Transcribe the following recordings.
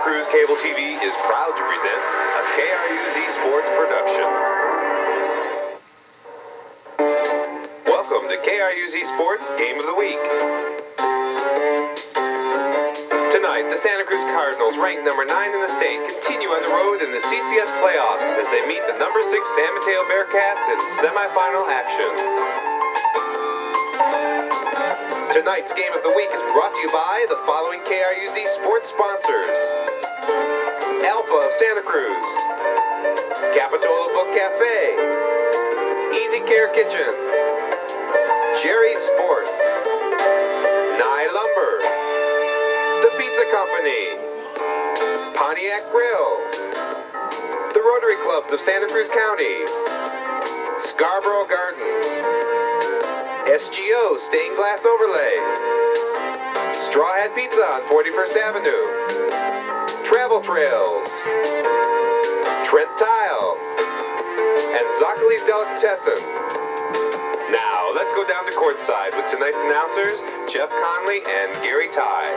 Cruz Cable TV is proud to present a KRUZ Sports production. Welcome to KRUZ Sports Game of the Week. Tonight, the Santa Cruz Cardinals, ranked number 9 in the state, continue on the road in the CCS playoffs as they meet the number 6 San Mateo Bearcats in semifinal action. Tonight's Game of the Week is brought to you by the following KRUZ sports sponsors: Alpha of Santa Cruz, Capitola Book Cafe, Easy Care Kitchens, Jerry Sports, Nye Lumber, The Pizza Company, Pontiac Grill, the Rotary Clubs of Santa Cruz County, Scarborough Gardens, SGO Stained Glass Overlay, Straw Hat Pizza on 41st Avenue, Travel Trails, Trent Tile, and Zoccoli's Delicatessen. Now, let's go down to courtside with tonight's announcers, Jeff Conley and Gary Ty.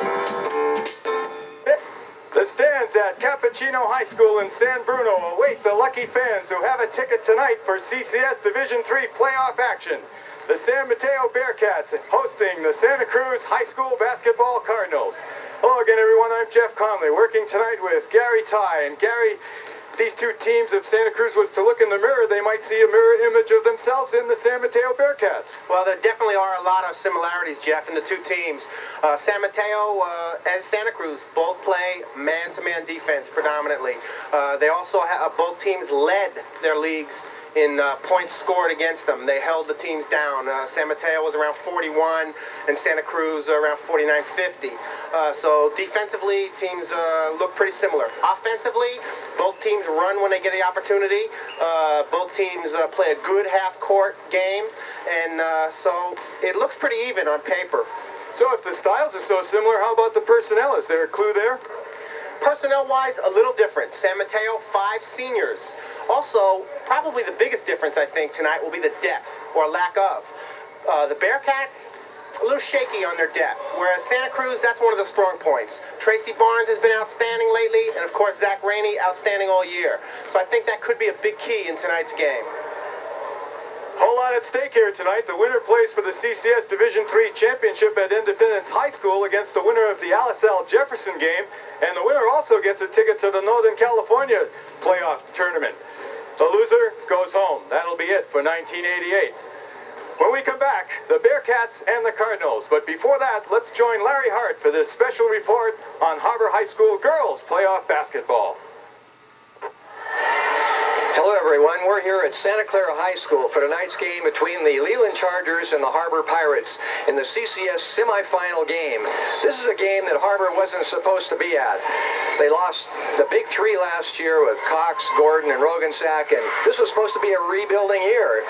The stands at Cappuccino High School in San Bruno await the lucky fans who have a ticket tonight for CCS Division III playoff action. The San Mateo Bearcats hosting the Santa Cruz High School Basketball Cardinals. Hello again, everyone. I'm Jeff Conley, working tonight with Gary Ty. And Gary, these two teams, if Santa Cruz was to look in the mirror, they might see a mirror image of themselves in the San Mateo Bearcats. Well, there definitely are a lot of similarities, Jeff, in the two teams. San Mateo and Santa Cruz both play man-to-man defense predominantly. They also have both teams led their leagues in points scored against them. They held the teams down. San Mateo was around 41 and Santa Cruz around 49-50. So defensively, teams look pretty similar. Offensively, both teams run when they get the opportunity. Both teams play a good half-court game, and so it looks pretty even on paper. So if the styles are so similar, how about the personnel? Is there a clue there? Personnel-wise, a little different. San Mateo, 5 seniors. Also, probably the biggest difference, I think, tonight will be the depth, or lack of. The Bearcats, a little shaky on their depth, whereas Santa Cruz, that's one of the strong points. Tracy Barnes has been outstanding lately, and of course, Zach Rainey, outstanding all year. So I think that could be a big key in tonight's game. Whole lot at stake here tonight. The winner plays for the CCS Division III Championship at Independence High School against the winner of the Alisal Jefferson game, and the winner also gets a ticket to the Northern California playoff tournament. The loser goes home. That'll be it for 1988. When we come back, the Bearcats and the Cardinals. But before that, let's join Larry Hart for this special report on Harbor High School girls playoff basketball. Hello everyone, we're here at Santa Clara High School for tonight's game between the Leland Chargers and the Harbor Pirates in the CCS semifinal game. This is a game that Harbor wasn't supposed to be at. They lost the big 3 last year with Cox, Gordon, and Rogensack, and this was supposed to be a rebuilding year.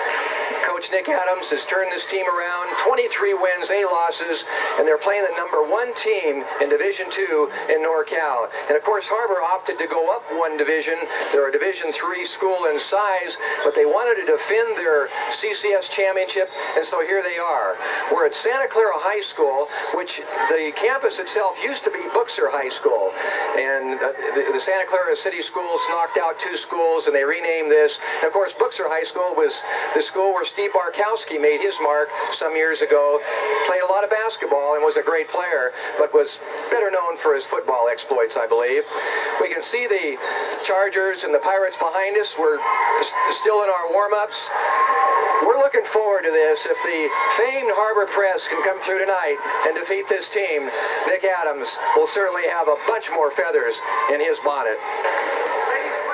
Coach Nick Adams has turned this team around, 23 wins, 8 losses, and they're playing the number 1 team in Division II in NorCal. And of course, Harbor opted to go up 1 division. They're a Division III school in size, but they wanted to defend their CCS championship, and so here they are. We're at Santa Clara High School, which the campus itself used to be Buxer High School, and the Santa Clara City Schools knocked out 2 schools, and they renamed this. And of course, Buxer High School was the school where Steve Barkowski made his mark some years ago, played a lot of basketball and was a great player, but was better known for his football exploits, I believe. We can see the Chargers and the Pirates behind us. We're still in our warm-ups. We're looking forward to this. If the famed Harbor Press can come through tonight and defeat this team, Nick Adams will certainly have a bunch more feathers in his bonnet.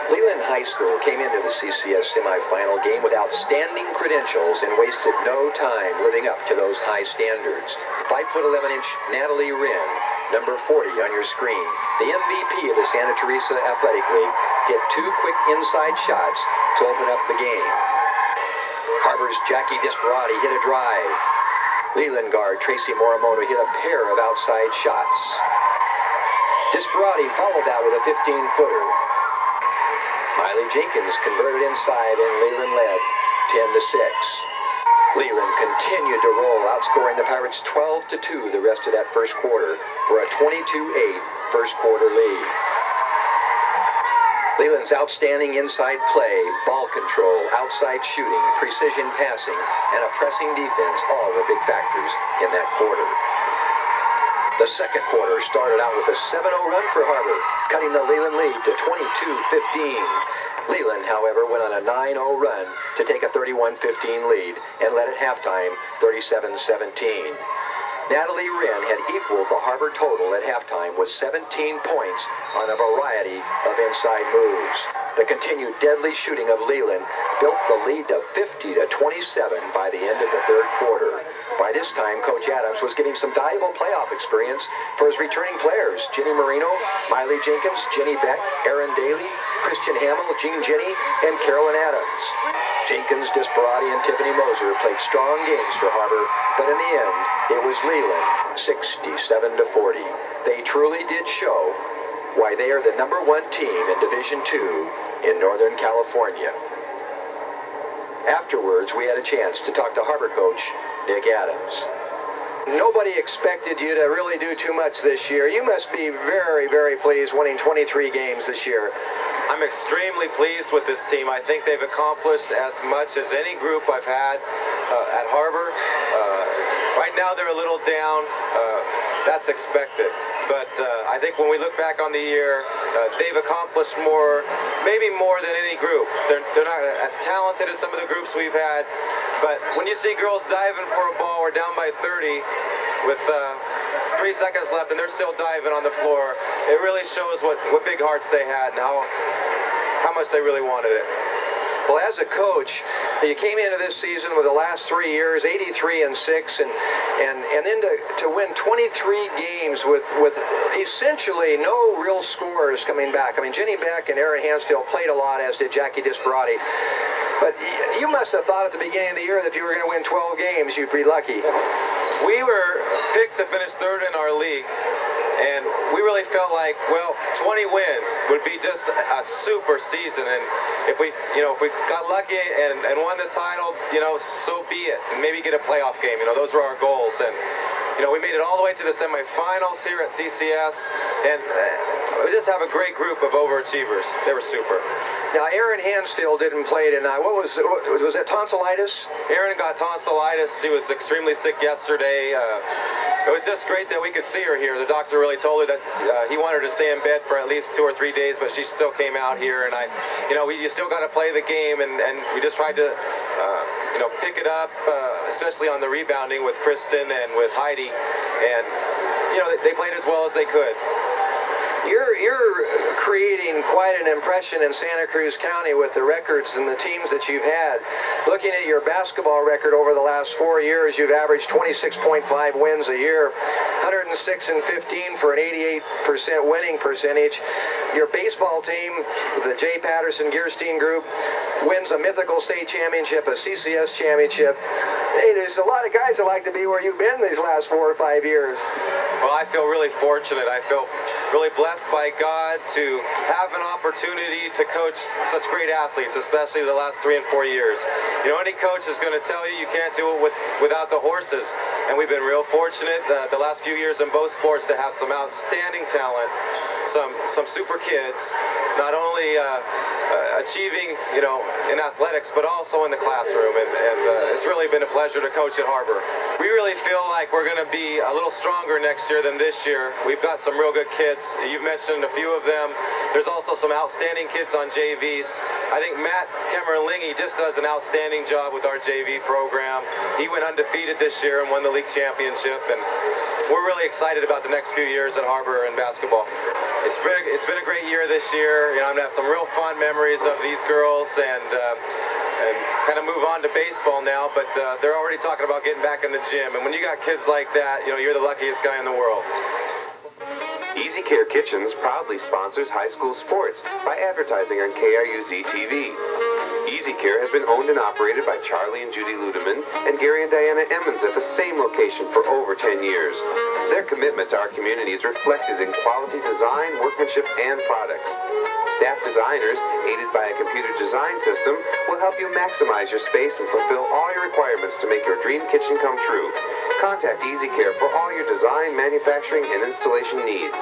Leland High School came into the CCS semifinal game with outstanding credentials and wasted no time living up to those high standards. 5'11" Natalie Wren, number 40 on your screen, the MVP of the Santa Teresa Athletic League, hit 2 quick inside shots to open up the game. Harbor's Jackie Disparati hit a drive. Leland guard Tracy Morimoto hit a pair of outside shots. Disparati followed that with a 15-footer. Miley Jenkins converted inside and Leland led 10-6. Leland continued to roll, outscoring the Pirates 12-2 the rest of that first quarter for a 22-8 first quarter lead. Leland's outstanding inside play, ball control, outside shooting, precision passing, and a pressing defense all were big factors in that quarter. The second quarter started out with a 7-0 run for Harbor, cutting the Leland lead to 22-15. Leland, however, went on a 9-0 run to take a 31-15 lead and led at halftime 37-17. Natalie Wren had equaled the Harbor total at halftime with 17 points on a variety of inside moves. The continued deadly shooting of Leland built the lead to 50-27 by the end of the third quarter. By this time, Coach Adams was getting some valuable playoff experience for his returning players, Ginny Marino, Miley Jenkins, Jenny Beck, Aaron Daly, Christian Hamill, Jean Jenny, and Carolyn Adams. Jenkins, Disparati, and Tiffany Moser played strong games for Harbor, but in the end, it was Leland, 67-40. They truly did show why they are the #1 team in Division II in Northern California. Afterwards, we had a chance to talk to Harbor coach Nick Adams. Nobody expected you to really do too much this year. You must be very, very pleased winning 23 games this year. I'm extremely pleased with this team. I think they've accomplished as much as any group I've had at Harbor. Right now they're a little down. That's expected. But I think when we look back on the year, they've accomplished more, maybe more than any group. They're not as talented as some of the groups we've had. But when you see girls diving for a ball, we're down by 30 with 3 seconds left and they're still diving on the floor. It really shows what big hearts they had and how much they really wanted it. Well, as a coach, you came into this season with the last 3 years, 83-6, and then to win 23 games with essentially no real scorers coming back. I mean, Jenny Beck and Erin Hansfield played a lot, as did Jackie Disparati. But you must have thought at the beginning of the year that if you were going to win 12 games, you'd be lucky. We were picked to finish third in our league. And we really felt like, well, 20 wins would be just a super season. And if we got lucky and won the title, so be it. And maybe get a playoff game. Those were our goals. And, we made it all the way to the semifinals here at CCS. And we just have a great group of overachievers. They were super. Now, Erin Hansfield didn't play tonight. Was that tonsillitis? Erin got tonsillitis. She was extremely sick yesterday. It was just great that we could see her here. The doctor really told her that he wanted her to stay in bed for at least 2 or 3 days, but she still came out here. And you still got to play the game, and we just tried to, pick it up, especially on the rebounding with Kristen and with Heidi. And they played as well as they could. You're creating quite an impression in Santa Cruz County with the records and the teams that you've had. Looking at your basketball record over the last 4 years, you've averaged 26.5 wins a year, 106-15 for an 88% winning percentage. Your baseball team, the J. Patterson Gearstein Group, wins a mythical state championship, a CCS championship. Hey, there's a lot of guys that like to be where you've been these last 4 or 5 years. Well, I feel really fortunate. I feel really blessed by God to have an opportunity to coach such great athletes, especially the last 3 and 4 years. Any coach is going to tell you you can't do it without the horses. And we've been real fortunate the last few years in both sports to have some outstanding talent, some super kids, not only achieving, in athletics, but also in the classroom. And it's really been a pleasure to coach at Harbor. We really feel like we're going to be a little stronger next year than this year. We've got some real good kids. You've mentioned a few of them. There's also some outstanding kids on JVs. I think Matt Kemmerlingy just does an outstanding job with our JV program. He went undefeated this year and won the league championship. And we're really excited about the next few years at Harbor and basketball. It's been a great year this year. I'm going to have some real fond memories of these girls and kind of move on to baseball now, but they're already talking about getting back in the gym. And when you got kids like that, you're the luckiest guy in the world. Easy Care Kitchens proudly sponsors high school sports by advertising on KRUZ TV. Easy Care has been owned and operated by Charlie and Judy Ludeman and Gary and Diana Emmons at the same location for over 10 years. Their commitment to our community is reflected in quality design, workmanship, and products. Staff designers, aided by a computer design system, will help you maximize your space and fulfill all your requirements to make your dream kitchen come true. Contact Easy Care for all your design, manufacturing, and installation needs.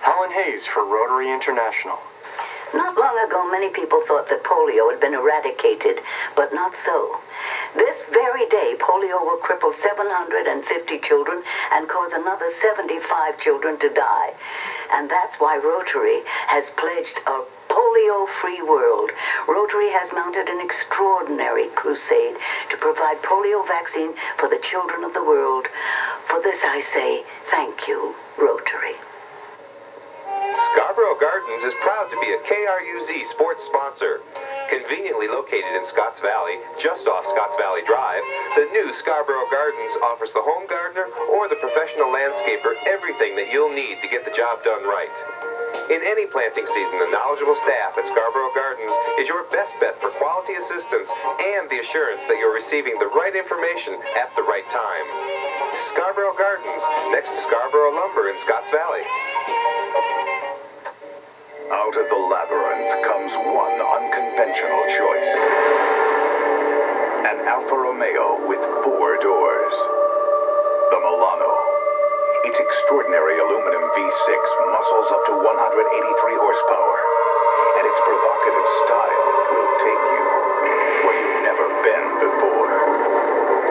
How Hayes for Rotary International. Not long ago, many people thought that polio had been eradicated, but not so. This very day, polio will cripple 750 children and cause another 75 children to die. And that's why Rotary has pledged a polio-free world. Rotary has mounted an extraordinary crusade to provide polio vaccine for the children of the world. For this I say, thank you, Rotary. Scarborough Gardens is proud to be a KRUZ sports sponsor. Conveniently located in Scotts Valley, just off Scotts Valley Drive, the new Scarborough Gardens offers the home gardener or the professional landscaper everything that you'll need to get the job done right. In any planting season, the knowledgeable staff at Scarborough Gardens is your best bet for quality assistance and the assurance that you're receiving the right information at the right time. Scarborough Gardens, next to Scarborough Lumber in Scotts Valley. Out of the labyrinth comes one unconventional choice. An Alfa Romeo with 4 doors. The Milano. Its extraordinary aluminum V6 muscles up to 183 horsepower. And its provocative style will take you where you've never been before.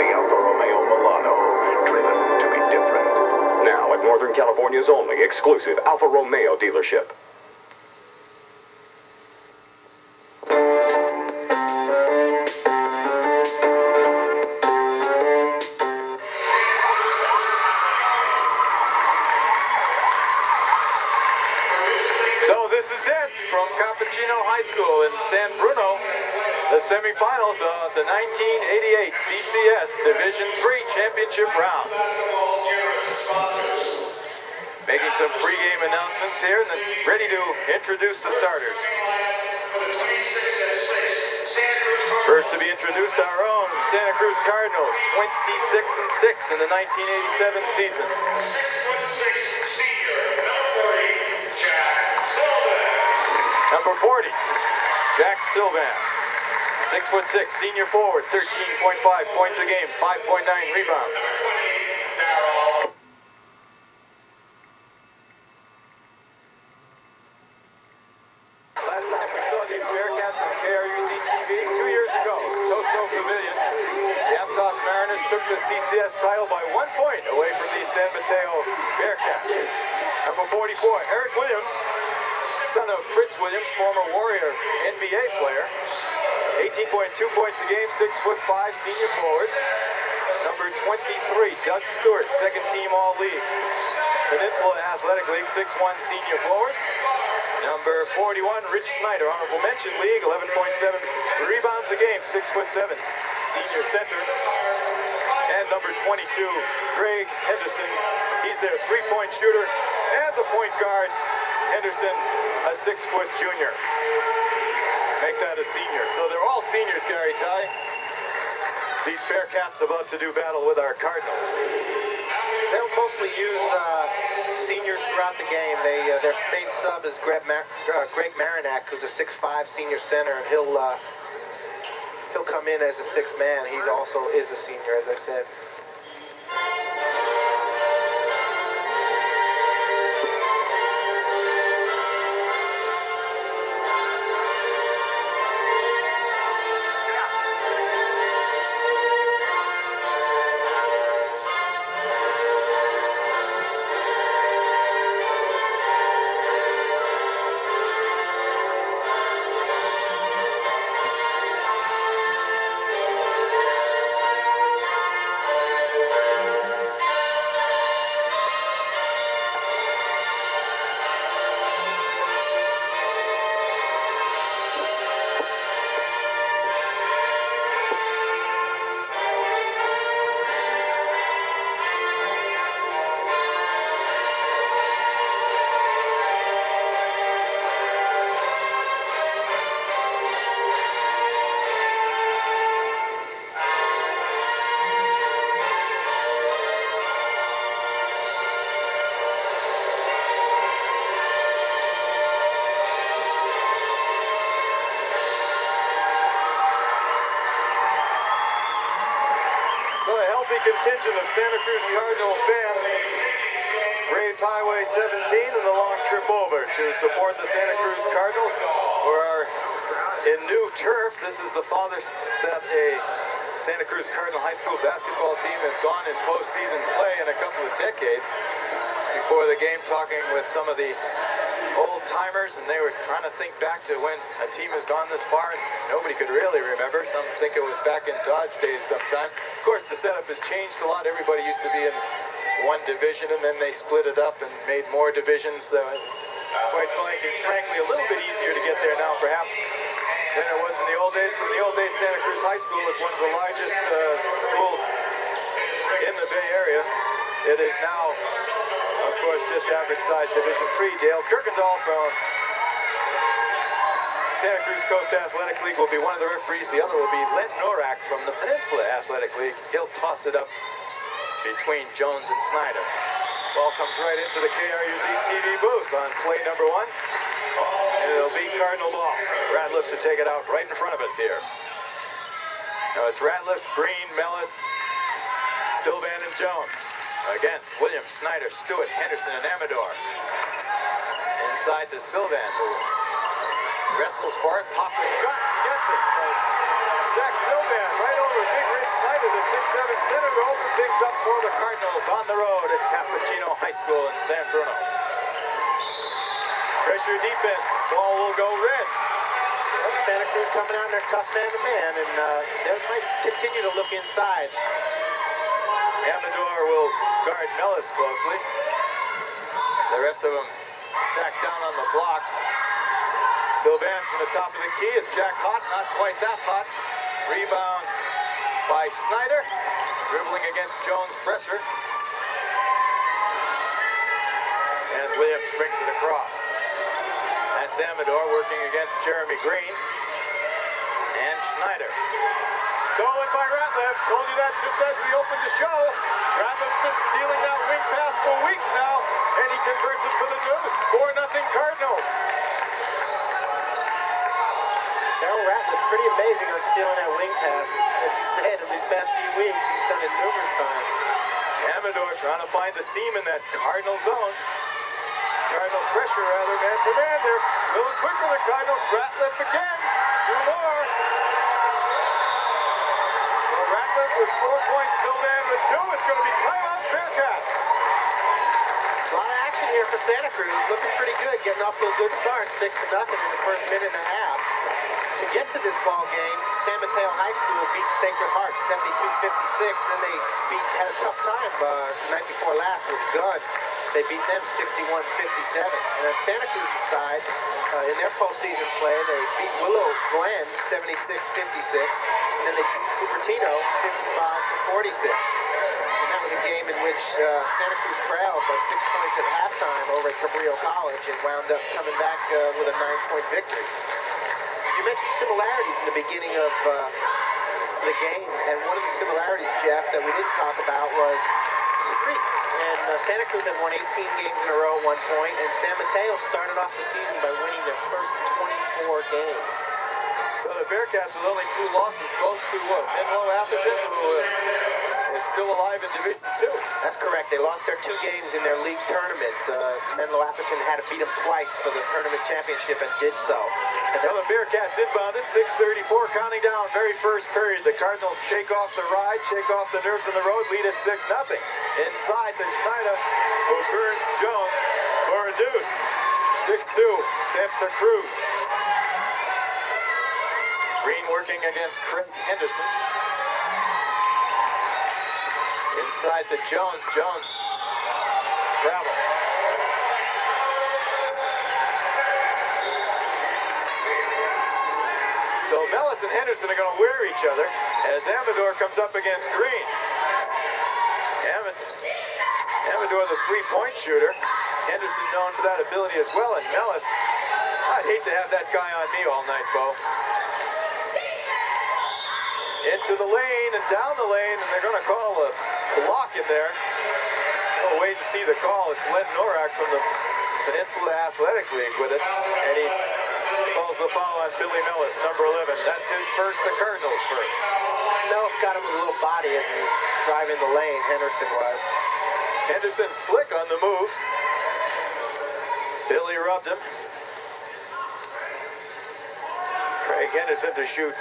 The Alfa Romeo Milano, driven to be different. Now at Northern California's only exclusive Alfa Romeo dealership. High School in San Bruno, the semifinals of the 1988 CCS Division III Championship round. Making some pregame announcements here and then ready to introduce the starters. First to be introduced, our own Santa Cruz Cardinals, 26-6 in the 1987 season. Number 40, Jack Sylvan. 6'6", senior forward, 13.5 points a game, 5.9 rebounds. Last time we saw these Bearcats on KRUZ TV, 2 years ago, Tosto Pavilion, the Aptos Mariners took the CCS title by 1 point away from the San Mateo Bearcats. Number 44, Eric Williams, son of Fritz Williams, former Warrior NBA player. 18.2 points a game, 6'5", senior forward. Number 23, Doug Stewart, second team All-League. Peninsula Athletic League, 6'1", senior forward. Number 41, Rich Snyder, honorable mention league, 11.7 rebounds a game, 6'7", senior center. And number 22, Greg Henderson, he's their three-point shooter and the point guard. Henderson, a 6-foot junior. Make that a senior. So they're all seniors, Gary Ty. These Bearcats about to do battle with our Cardinals. They'll mostly use seniors throughout the game. Their main sub is Greg Marinac, who's a 6'5" senior center, and he'll come in as a sixth man. He also is a senior, as I said. Contingent of Santa Cruz Cardinal fans braved Highway 17 and the long trip over to support the Santa Cruz Cardinals, who are in new turf. This is the farthest that a Santa Cruz Cardinal High School basketball team has gone in postseason play in a couple of decades. Before the game, talking with some of the old timers, and they were trying to think back to when a team has gone this far, and nobody could really remember. Some think it was back in Dodge days sometime. Of course, the setup has changed a lot. Everybody used to be in one division, and then they split it up and made more divisions. It's quite frankly a little bit easier to get there now, perhaps, than it was in the old days. But in the old days, Santa Cruz High School was one of the largest schools in the Bay Area. It is now, of course, just average size Division III. Dale Kirkendall from Santa Cruz Coast Athletic League will be one of the referees. The other will be Len Norak from the Peninsula Athletic League. He'll toss it up between Jones and Snyder. Ball comes right into the KRUZ TV booth on play number 1. And it'll be Cardinal ball. Ratliff to take it out right in front of us here. Now it's Ratliff, Green, Mellis, Sylvan, and Jones against Williams, Snyder, Stewart, Henderson, and Amador. Inside to Sylvan, who wrestles for it, pops a shot, gets it. Jack Sylvan right over Big Ridge Snyder, the 6'7" center, to open things up for the Cardinals on the road at Cappuccino High School in San Bruno. Pressure defense, ball will go red. Well, Santa Cruz coming out in their tough man-to-man, and they might continue to look inside. Amador will guard Mellis closely. The rest of them stacked down on the blocks. Sylvan from the top of the key. Is Jack hot? Not quite that hot. Rebound by Snyder. Dribbling against Jones' pressure. And Williams brings it across. That's Amador working against Jeremy Green. And Snyder. Stolen by Ratliff. Told you that just as we opened the show. Ratliff's been stealing that wing pass for weeks now, and he converts it for the deuce. 4-0 Cardinals. Darryl Ratliff, pretty amazing on stealing that wing pass. As you said, in these past few weeks, he's done it numerous times. Amador trying to find the seam in that Cardinal zone. Cardinal pressure, rather, man for man. They're a little quick for the Cardinals. Ratliff again. 2 more. Ratliff with 4 points, Sylvan with 2. It's going to be timeout Bearcats. A lot of action here for Santa Cruz. Looking pretty good, getting off to a good start. 6-0 in the first minute and a half. To get to this ball game, San Mateo High School beat Sacred Heart 72-56. Then they had a tough time the night before last with Gunn. They beat them 61-57. And on Santa Cruz's side, in their postseason play, they beat Willow Glen 76-56. And then they beat Cupertino 55-46. And that was a game in which Santa Cruz trailed by 6 points at halftime over at Cabrillo College and wound up coming back with a 9-point victory. You mentioned similarities in the beginning of the game, and one of the similarities, Jeff, that we didn't talk about was streak. And Santa Cruz had won 18 games in a row at one point, and San Mateo started off the season by winning their first 24 games. So the Bearcats with only 2 losses, both to Menlo Atherton, who is still alive in Division II. That's correct. They lost their 2 games in their league tournament. Menlo Atherton had to beat them twice for the tournament championship and did so. And now the Bearcats inbounded, 6:34, counting down, very first period. The Cardinals shake off the ride, shake off the nerves on the road, lead at 6-0. Inside to Schneider, who burns Jones for a deuce. 6-2, Santa Cruz. Green working against Craig Henderson. Inside to Jones. Jones travels. So Mellis and Henderson are going to wear each other as Amador comes up against Green. Amador, the 3-point shooter. Henderson known for that ability as well. And Mellis, I'd hate to have that guy on me all night, Bo. Into the lane and down the lane, and they're going to call a block in there. We'll wait and see the call. It's Len Norak from the Peninsula Athletic League with it. And he calls the foul on Billy Mellis, number 11. That's his first, the Cardinals' first. Mellis got him with a little body as he was driving the lane, Henderson was. Henderson slick on the move. rubbed him. Craig Henderson to shoot.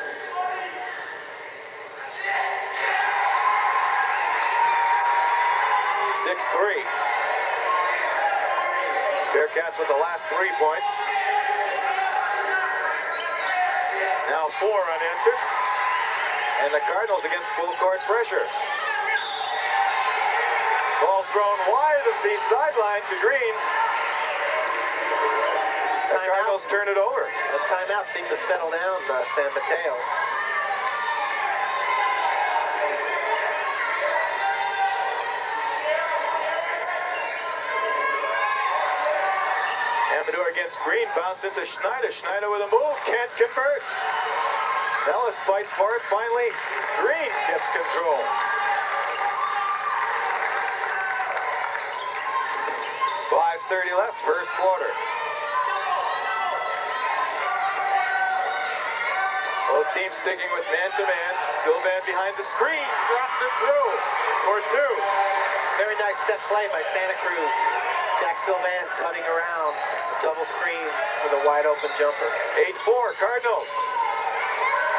6-3. Bearcats with the last 3 points. Now 4 unanswered. And the Cardinals against full court pressure. Ball thrown wide of the sideline to Green. The Cardinals turn it over. The timeout seemed to settle down San Mateo. Amador against Green, bounce into Schneider. Schneider with a move, can't convert. Ellis fights for it, finally Green gets control. .5:30 left, first quarter. Both teams sticking with man-to-man. Sylvan behind the screen, drops it through for 2. Very nice set play by Santa Cruz. Jack Sylvan cutting around, double screen with a wide open jumper. 8-4 Cardinals.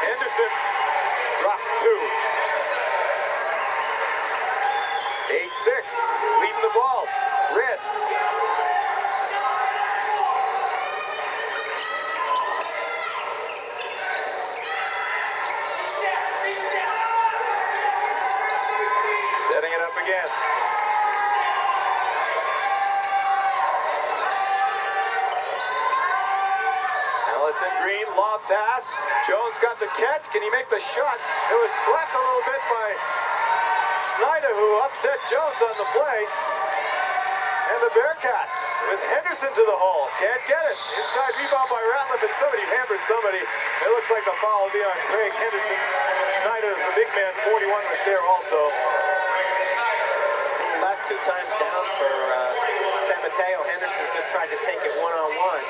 Henderson drops 2. 8-6, leading the ball. Red. Setting it up again. Allison Green, lob pass. Jones got the catch. Can he make the shot? It was slapped a little bit by Schneider, who upset Jones on the play. And the Bearcats with Henderson to the hole. Can't get it. Inside rebound by Ratliff, and somebody hammered somebody. It looks like the foul will be on Craig Henderson. Schneider, the big man, 41, was there also. Last 2 times down for San Mateo. Henderson just tried to take it one-on-one.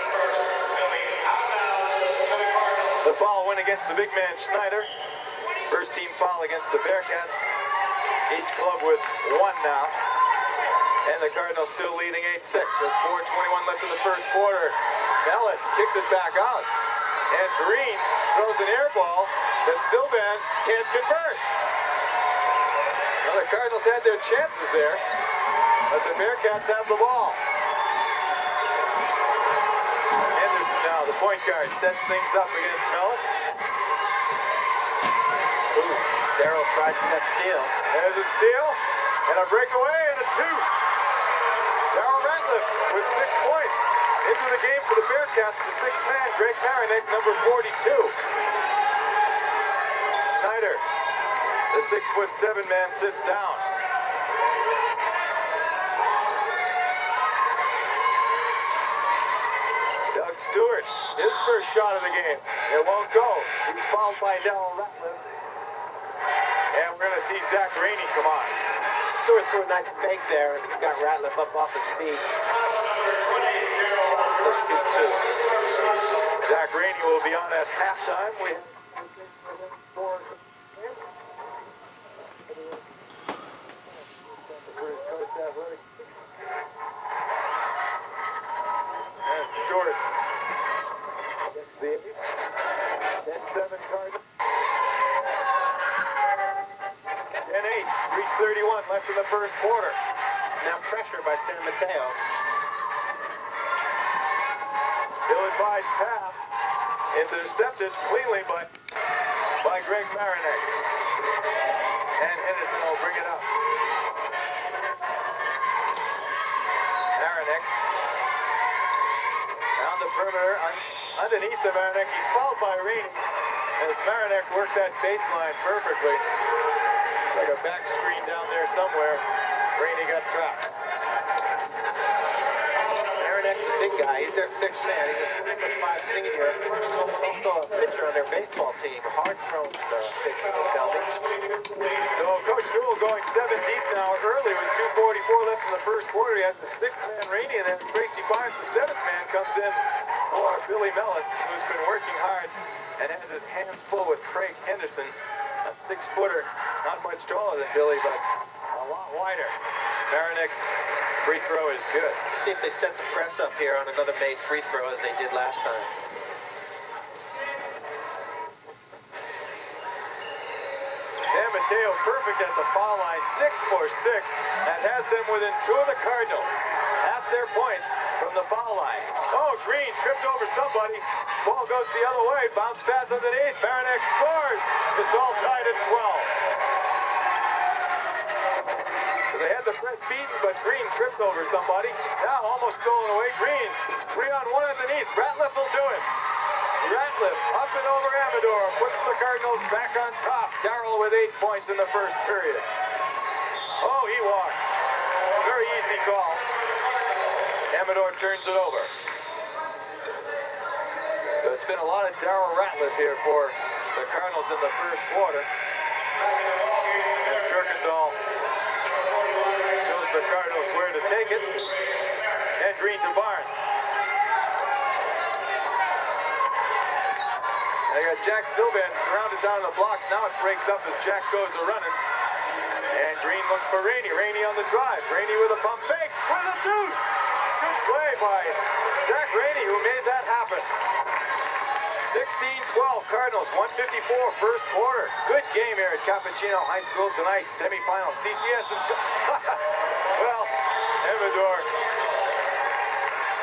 The foul went against the big man, Schneider. First team foul against the Bearcats. Each club with 1 now. And the Cardinals still leading 8-6 with 4:21 left in the first quarter. Ellis kicks it back out. And Green throws an air ball that Sylvan can't convert. Well, the Cardinals had their chances there, but the Bearcats have the ball. Henderson now, the point guard, sets things up against Mellis. Ooh, Darryl tried for that steal. There's a steal, and a breakaway, and a 2. Darryl Ratliff with 6 points. Into the game for the Bearcats, the 6th man, Greg Marinek, number 42. Schneider, the 6'7" man, sits down. Doug Stewart, his first shot of the game. It won't go. He's fouled by Darryl Ratliff. And we're going to see Zach Rainey come on. Stewart threw a nice fake there and got Ratliff up off his feet. Zach Rainey will be on at halftime. And Stewart gets the 10-7 Cardinals. 10-8, 3:31 left in the first quarter. Now pressure by San Mateo. Ill-advised pass, intercepted cleanly by Greg Marinek. And Henderson will bring it up. Marinek down the perimeter, underneath the Marinek. He's fouled by Rainey as Marinek worked that baseline perfectly. Like a back screen down there somewhere. Rainey got trapped. Marinek's a big guy. He's their 6th man. He's a 6'5" senior. Also a pitcher on their baseball team. Hard-thrown pitcher, they tell me. So Coach Newell going 7 deep now early with 2:44 left in the first quarter. He has the 6th man Rainey, and then Tracy Barnes, the 7th man, comes in for Billy Mellon, who's been working hard and has his hands full with Craig Henderson, a 6-footer, not much taller than Billy, but a lot wider. Marinek's free throw is good. See if they set to press up here on another made free throw as they did last time. San Mateo perfect at the foul line, 6 for 6. That has them within 2 of the Cardinals. Half their points from the foul line. Oh, Green tripped over somebody. Ball goes the other way. Bounce pass underneath. Baranek scores. It's all tied at 12. So they had the press beaten, but Green tripped over somebody. Now almost stolen away. Green, 3-on-1 underneath. Ratliff will do it. Ratliff up and over Amador. Puts the Cardinals back on top. Darrell with 8 points in the first period. Oh, he walked. Very easy call. Amador turns it over. So it's been a lot of Darrell Ratliff here for the Cardinals in the first quarter. As Kirkendall shows the Cardinals where to take it. And Green to Barnes. They got Jack Sylvan surrounded down the blocks. Now it breaks up as Jack goes a-running. And Green looks for Rainey. Rainey on the drive. Rainey with a pump fake for the deuce. Good play by Zach Rainey, who made that happen. 16-12 Cardinals, 154 first quarter. Good game here at Cappuccino High School tonight. Semifinal CCS. Well, Amador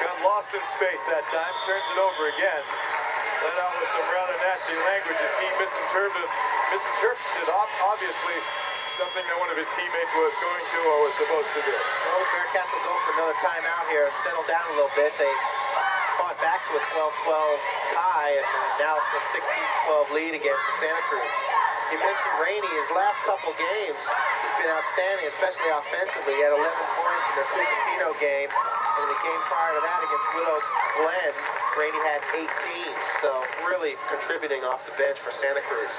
got lost in space that time. Turns it over again. Let out with some rather nasty language as he misinterpreted, obviously, something that one of his teammates was going to or was supposed to do. Well, the Bearcats will go for another timeout here, settle down a little bit. They fought back to a 12-12 tie, and now it's a 16-12 lead against Santa Cruz. You mentioned Rainey. His last couple games, he's been outstanding, especially offensively. He had 11 points in their Cupertino game. And in the game prior to that against Willow Glen, Rainey had 18. So really contributing off the bench for Santa Cruz.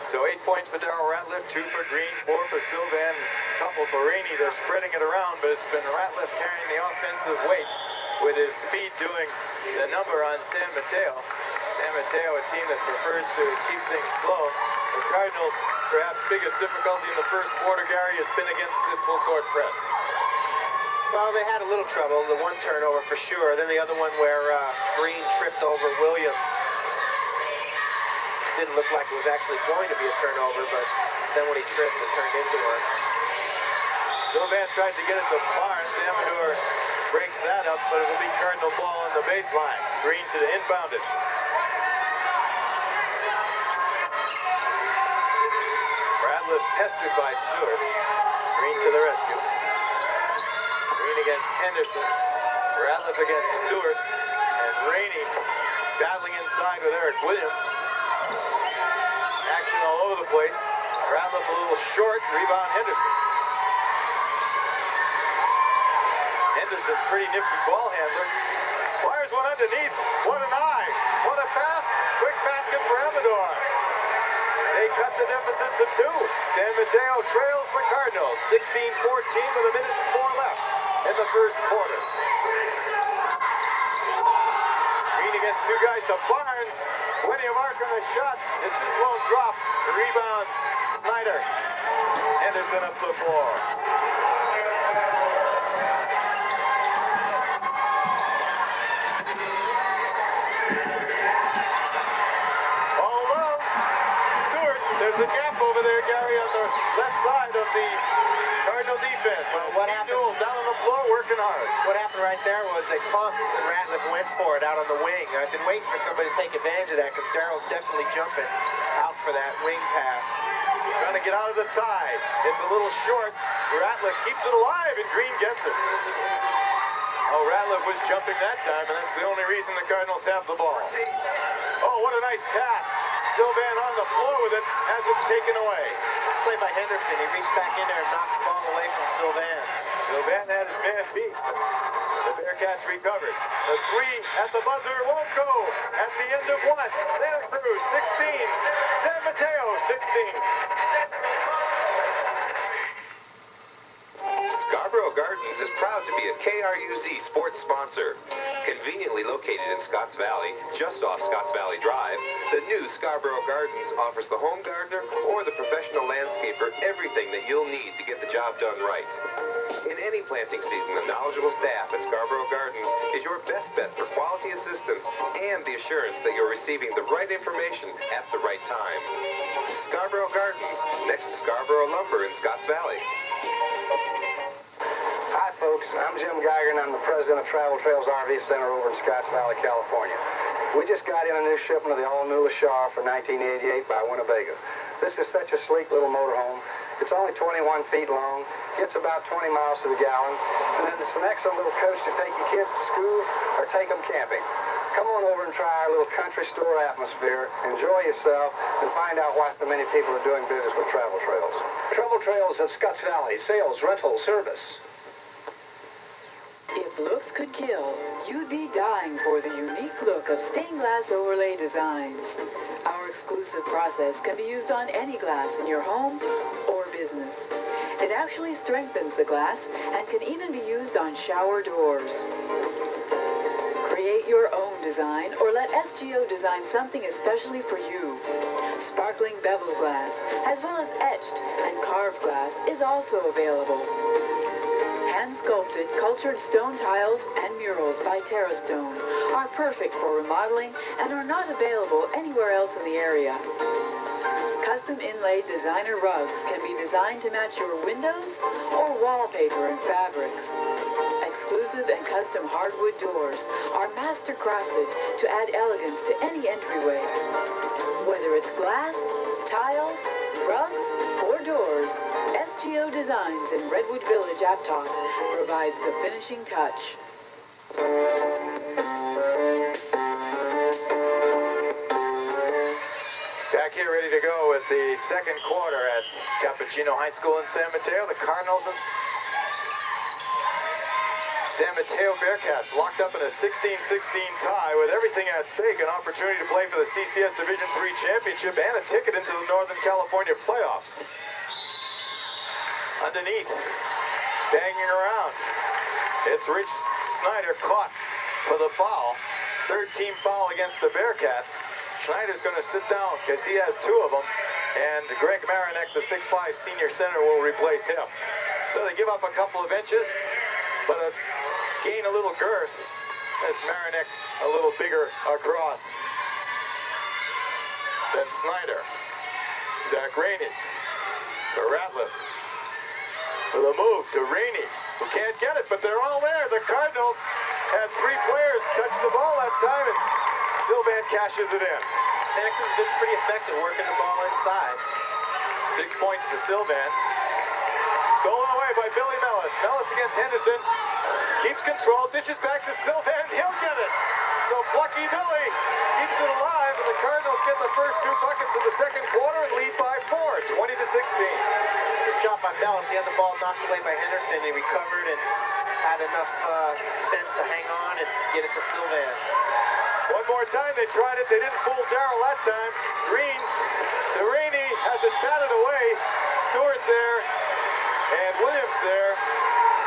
So 8 points for Darrell Ratliff, 2 for Green, 4 for Sylvan, a couple for Rainey. They're spreading it around, but it's been Ratliff carrying the offensive weight with his speed doing the number on San Mateo. San Mateo, a team that prefers to keep things slow. The Cardinals, perhaps biggest difficulty in the first quarter, Gary, has been against the full court press. Well, they had a little trouble. The one turnover for sure. Then the other one where Green tripped over Williams. Didn't look like it was actually going to be a turnover, but then when he tripped, it turned into one. Sylvan tried to get it to Barnes. Amador breaks that up, but it'll be Cardinal ball on the baseline. Green to the inbounded. Ratliff pestered by Stewart. Green to the rescue. Green against Henderson. Ratliff against Stewart. And Rainey battling inside with Eric Williams. Action all over the place. Ratliff a little short. Rebound Henderson. Henderson, pretty nifty ball handler. Fires one underneath. What an eye. What a pass. Quick basket for Amador. They cut the deficit to 2. San Mateo trails the Cardinals. 16-14 with a minute and 4 left in the first quarter. Green against 2 guys to Barnes. Plenty of arc on the shot. It just won't drop. The rebound, Snyder. Henderson up the floor. All alone. Stewart, there's a gap over there, Gary, on the left side of the Cardinal defense. Well, what happened? Down on the floor, working hard. What happened right there was they pumped and Ratliff went for it out on the wing. I've been waiting for somebody to take advantage of that because Darrell's definitely jumping out for that wing pass. Trying to get out of the tie. It's a little short. Ratliff keeps it alive and Green gets it. Oh, Ratliff was jumping that time, and that's the only reason the Cardinals have the ball. Oh, what a nice pass. Sylvan on the floor with it, has it taken away. Play by Henderson. He reached back in there and knocked the ball away from Sylvan. Sylvan had his man beat. The Bearcats recovered. The 3 at the buzzer won't go. At the end of 1, Santa Cruz 16, San Mateo 16. Scarborough Gardens is proud proud to be a KRUZ sports sponsor. Conveniently located in Scotts Valley, just off Scotts Valley Drive, the new Scarborough Gardens offers the home gardener or the professional landscaper everything that you'll need to get the job done right. In any planting season, the knowledgeable staff at Scarborough Gardens is your best bet for quality assistance and the assurance that you're receiving the right information at the right time. Scarborough Gardens, next to Scarborough Lumber in Scotts Valley. Hi folks, I'm Jim Geiger and I'm the president of Travel Trails RV Center over in Scotts Valley, California. We just got in a new shipment of the all-new Lashar for 1988 by Winnebago. This is such a sleek little motorhome. It's only 21 feet long, gets about 20 miles to the gallon, and then it's an excellent little coach to take your kids to school or take them camping. Come on over and try our little country store atmosphere, enjoy yourself, and find out why so many people are doing business with Travel Trails. Travel Trails of Scotts Valley, sales, rental, service. If looks could kill, you'd be dying for the unique look of stained glass overlay designs. Our exclusive process can be used on any glass in your home or business. It actually strengthens the glass and can even be used on shower doors. Create your own design or let SGO design something especially for you. Sparkling bevel glass, as well as etched and carved glass, is also available. Hand-sculpted, cultured stone tiles and murals by TerraStone are perfect for remodeling and are not available anywhere else in the area. Custom inlaid designer rugs can be designed to match your windows or wallpaper and fabrics. Exclusive and custom hardwood doors are master crafted to add elegance to any entryway. Whether it's glass, tile, rugs, or doors, SGO Designs in Redwood Village, Aptos provides the finishing touch. Back here ready to go with the second quarter at Cappuccino High School in San Mateo. The Cardinals and San Mateo Bearcats locked up in a 16-16 tie with everything at stake, an opportunity to play for the CCS Division III Championship and a ticket into the Northern California playoffs. Underneath, banging around. It's Rich Snyder caught for the foul. Third team foul against the Bearcats. Schneider's going to sit down because he has two of them, and Greg Marinek, the 6'5 senior center, will replace him. So they give up a couple of inches, but gain a little girth as Marinek a little bigger across than Snyder. Zach Rainey for Ratliff. With a move to Rainey, who can't get it, but they're all there. The Cardinals had three players touch the ball that time, and Sylvan cashes it in. Texas has been pretty effective working the ball inside. 6 points for Sylvan. Stolen away by Billy Mellis. Mellis against Henderson. Keeps control, dishes back to Sylvan. He'll get it. So Plucky Billy keeps it alive, and the Cardinals get the first two buckets of the second quarter and lead by 4, 20-16. Good job by Mellis. He had the ball knocked away by Henderson. He recovered and had enough sense to hang on and get it to Sylvan. One more time, they tried it. They didn't fool Darrell that time. Green to Rainey, has it batted away. Stewart's there, and Williams there,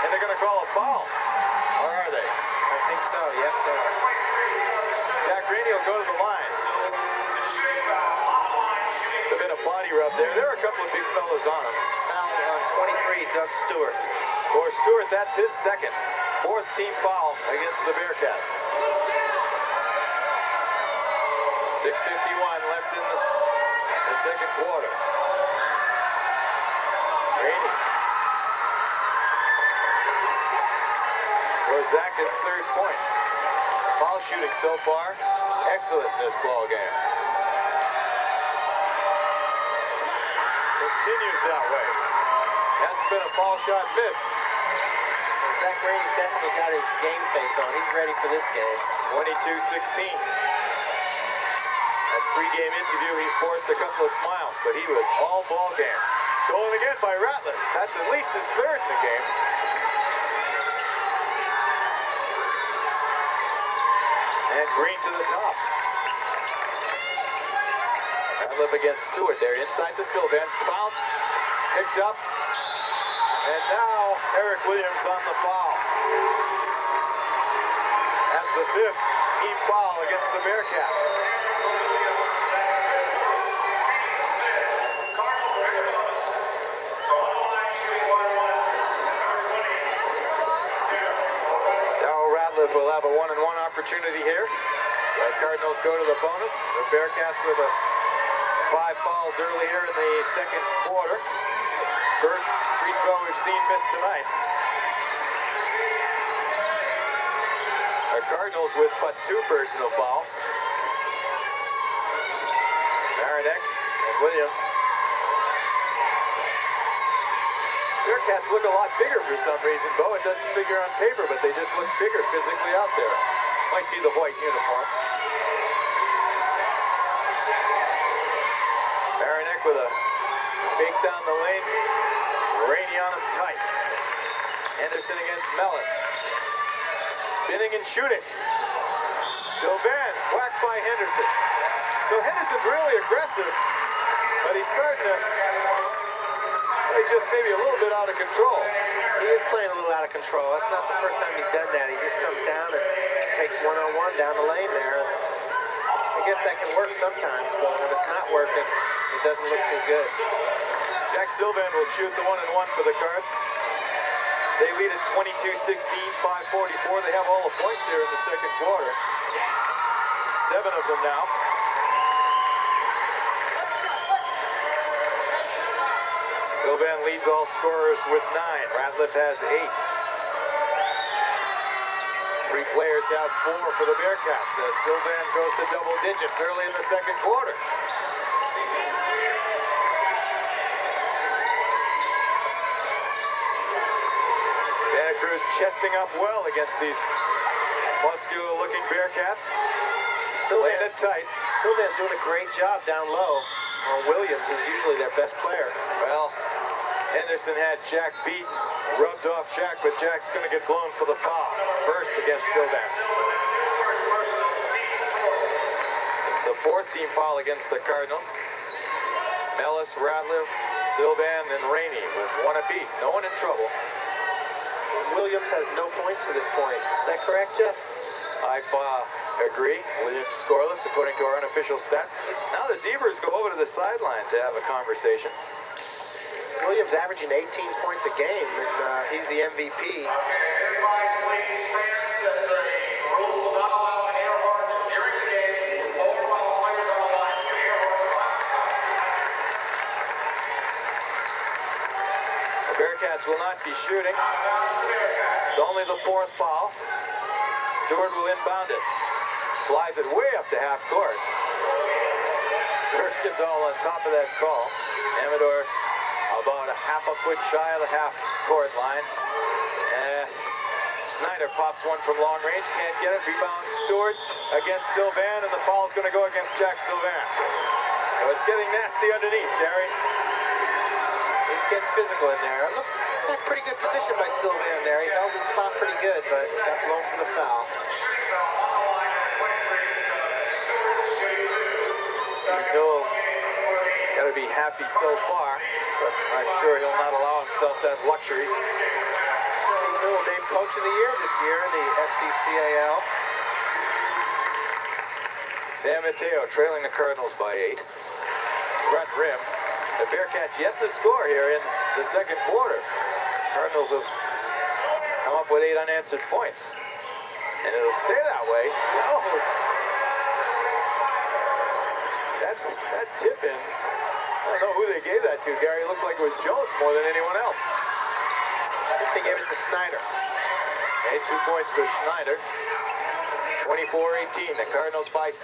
and they're going to call a foul. Or are they? I think so, yes, sir. Zach Rainey will go to the line. There's been a body rub there. There are a couple of big fellas on him. Foul on 23, Doug Stewart. For Stewart, that's his second. Fourth team foul against the Bearcats. 6:51 left in the second quarter. Rainey. For Zach's third point. Foul shooting so far, excellent in this ball game. Continues that way. Hasn't been a foul shot missed. Zach Rainey's definitely got his game face on. He's ready for this game. 22-16. That pre-game interview, he forced a couple of smiles, but he was all ball game. Stolen again by Ratliff. That's at least his third in the game. And Green to the top. Ratliff against Stewart there, inside the Sylvan. Bounce, picked up. And now Eric Williams on the foul. That's the 5th team foul against the Bearcats. Will have a 1-and-1 opportunity here. The Cardinals go to the bonus. The Bearcats with a 5 fouls early here in the second quarter. First free throw we've seen missed tonight. Our Cardinals with but 2 personal fouls. Marinek and Williams. Bearcats look a lot bigger for some reason, Bo. It doesn't figure on paper, but they just look bigger physically out there. Might be the white uniform. Marinek with a fake down the lane. Rainey on him tight. Henderson against Mellon. Spinning and shooting. Sylvan whacked by Henderson. So Henderson's really aggressive, but he's starting to just maybe a little bit out of control. He is playing a little out of control. That's not the first time he's done that. He just comes down and takes one-on-one down the lane there. I guess that can work sometimes, but when it's not working, it doesn't look too good. Jack Sylvan will shoot the 1-and-1 for the Cards. They lead at 22-16, 5:44. They have all the points here in the second quarter. 7 of them now. Sylvan leads all scorers with 9. Ratliff has 8. 3 players have 4 for the Bearcats as Sylvan goes to double digits early in the second quarter. Santa Cruz chesting up well against these muscular-looking Bearcats. Playing it tight. Sylvan doing a great job down low. Williams is usually their best player. Well, Henderson had Jack beat, rubbed off Jack, but Jack's going to get blown for the foul. First against Sylvan. It's the 4th team foul against the Cardinals. Mellis, Ratliff, Sylvan, and Rainey with 1 apiece. No one in trouble. Williams has no points to this point. Is that correct, Jeff? I agree. Williams scoreless according to our unofficial stat. Now the Zebras go over to the sideline to have a conversation. Williams averaging 18 points a game, and he's the MVP. The Bearcats will not be shooting. It's only the 4th foul. Stewart will inbound it. Flies it way up to half court. Kirkendall on top of that call. Amador about a half a foot shy of the half court line. Snyder pops one from long range. Can't get it. Rebound Stewart against Sylvan, and the foul's going to go against Jack Sylvan. So it's getting nasty underneath, Gary. He's getting physical in there. Not pretty good position by Sylvan there. He held his spot pretty good, but got blown for the foul. Newell got to be happy so far, but I'm sure he'll not allow himself that luxury. Newell named Coach of the Year this year in the SCCAL. San Mateo trailing the Cardinals by 8. Front rim. The Bearcats yet to score here in the second quarter. Cardinals have come up with 8 unanswered points. And it'll stay that way. Oh! That tip in. I don't know who they gave that to, Gary. It looked like it was Jones more than anyone else. I think they gave it to Snyder. Okay, 2 points for Snyder. 24-18. The Cardinals by 6.